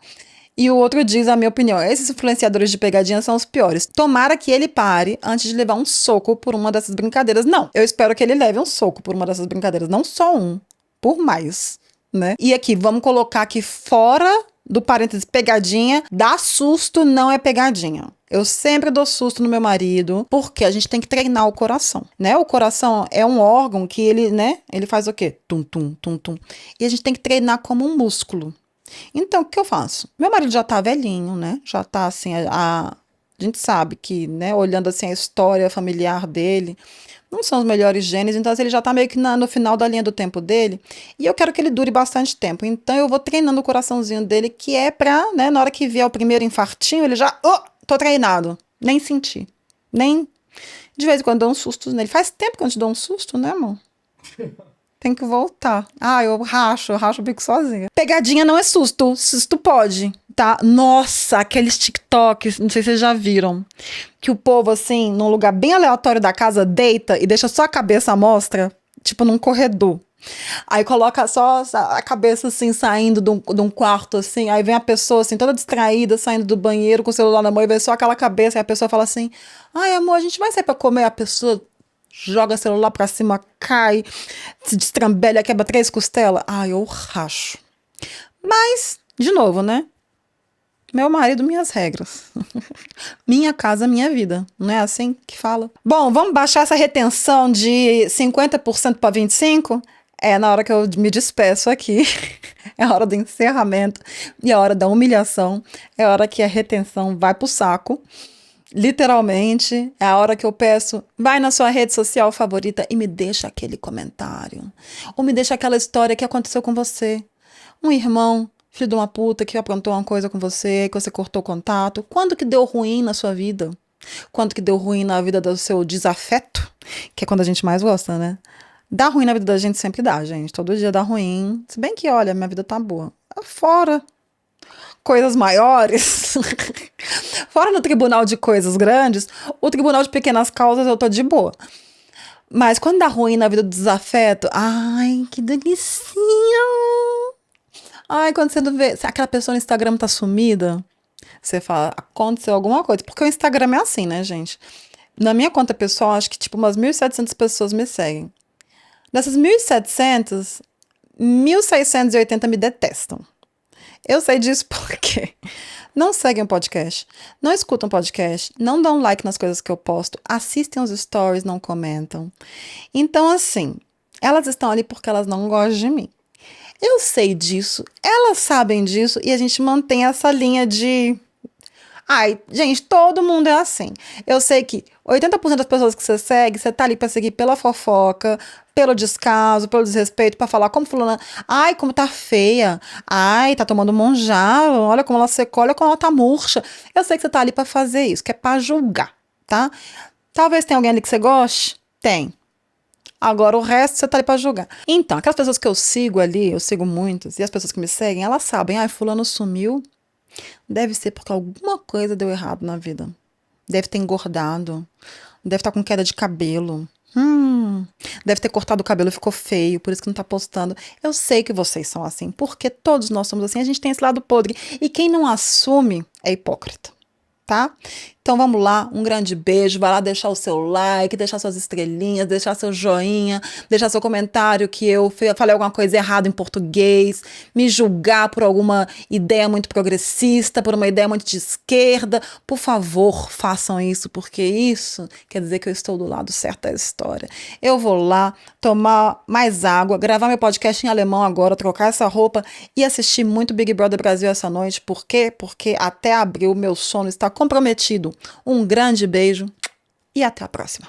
E o outro diz, a minha opinião, esses influenciadores de pegadinha são os piores. Tomara que ele pare antes de levar um soco por uma dessas brincadeiras. Não, eu espero que ele leve um soco por uma dessas brincadeiras. Não só um, por mais, né? E aqui, vamos colocar aqui fora do parênteses pegadinha, dá susto não é pegadinha. Eu sempre dou susto no meu marido, porque a gente tem que treinar o coração, né? O coração é um órgão que ele, né? Ele faz o quê? Tum, tum, tum, tum. E a gente tem que treinar como um músculo. Então, o que eu faço? Meu marido já tá velhinho, né? Já tá assim, a gente sabe que, né, olhando assim a história familiar dele, não são os melhores genes, então assim, ele já tá meio que no final da linha do tempo dele, e eu quero que ele dure bastante tempo, então eu vou treinando o coraçãozinho dele, que é pra, né, na hora que vier o primeiro infartinho, ele já, tô treinado, nem senti, nem, de vez em quando dou um susto nele, faz tempo que eu não te dou um susto, né, amor? Tem que voltar. Eu racho o bico sozinha. Pegadinha não é susto, susto pode, tá? Nossa, aqueles TikToks, não sei se vocês já viram, que o povo, assim, num lugar bem aleatório da casa, deita e deixa só a cabeça à mostra, tipo num corredor. Aí coloca só a cabeça, assim, saindo de um quarto, assim, aí vem a pessoa, assim, toda distraída, saindo do banheiro com o celular na mão e vê só aquela cabeça, e a pessoa fala assim, ai, amor, a gente vai sair pra comer, a pessoa joga o celular pra cima, cai, se destrambelha, quebra 3 costelas. Eu racho. Mas, de novo, né? Meu marido, minhas regras. Minha casa, minha vida. Não é assim que fala? Bom, vamos baixar essa retenção de 50% para 25%? É na hora que eu me despeço aqui. É a hora do encerramento e a hora da humilhação. É a hora que a retenção vai pro saco. Literalmente, é a hora que eu peço, vai na sua rede social favorita e me deixa aquele comentário. Ou me deixa aquela história que aconteceu com você. Um irmão, filho de uma puta, que aprontou uma coisa com você, que você cortou contato. Quando que deu ruim na sua vida? Quando que deu ruim na vida do seu desafeto? Que é quando a gente mais gosta, né? Dá ruim na vida da gente, sempre dá, gente. Todo dia dá ruim. Se bem que, olha, minha vida tá boa. Fora coisas maiores, fora no tribunal de coisas grandes, o tribunal de pequenas causas eu tô de boa. Mas quando dá ruim na vida do desafeto, ai, que delicinha! Ai, quando você não vê, se aquela pessoa no Instagram tá sumida, você fala, aconteceu alguma coisa. Porque o Instagram é assim, né, gente? Na minha conta pessoal, acho que tipo umas 1.700 pessoas me seguem. Dessas 1.700, 1.680 me detestam. Eu sei disso porque não seguem o podcast, não escutam podcast, não dão like nas coisas que eu posto, assistem os stories, não comentam. Então, assim, elas estão ali porque elas não gostam de mim. Eu sei disso, elas sabem disso e a gente mantém essa linha de... Ai, gente, todo mundo é assim. Eu sei que 80% das pessoas que você segue, você tá ali pra seguir pela fofoca, pelo descaso, pelo desrespeito, pra falar como fulana, ai, como tá feia, ai, tá tomando monjalo, olha como ela secou, olha como ela tá murcha. Eu sei que você tá ali pra fazer isso, que é pra julgar, tá? Talvez tenha alguém ali que você goste? Tem. Agora o resto você tá ali pra julgar. Então, aquelas pessoas que eu sigo ali, eu sigo muitas, e as pessoas que me seguem, elas sabem, ai, fulano sumiu. Deve ser porque alguma coisa deu errado na vida. Deve ter engordado. Deve estar com queda de cabelo. Deve ter cortado o cabelo e ficou feio, por isso que não tá postando. Eu sei que vocês são assim, porque todos nós somos assim. A gente tem esse lado podre. E quem não assume é hipócrita, tá? Então vamos lá, um grande beijo, vai lá deixar o seu like, deixar suas estrelinhas, deixar seu joinha, deixar seu comentário que eu falei alguma coisa errada em português, me julgar por alguma ideia muito progressista, por uma ideia muito de esquerda. Por favor, façam isso, porque isso quer dizer que eu estou do lado certo da história. Eu vou lá tomar mais água, gravar meu podcast em alemão agora, trocar essa roupa e assistir muito Big Brother Brasil essa noite. Por quê? Porque até abril meu sono está comprometido. Um grande beijo e até a próxima.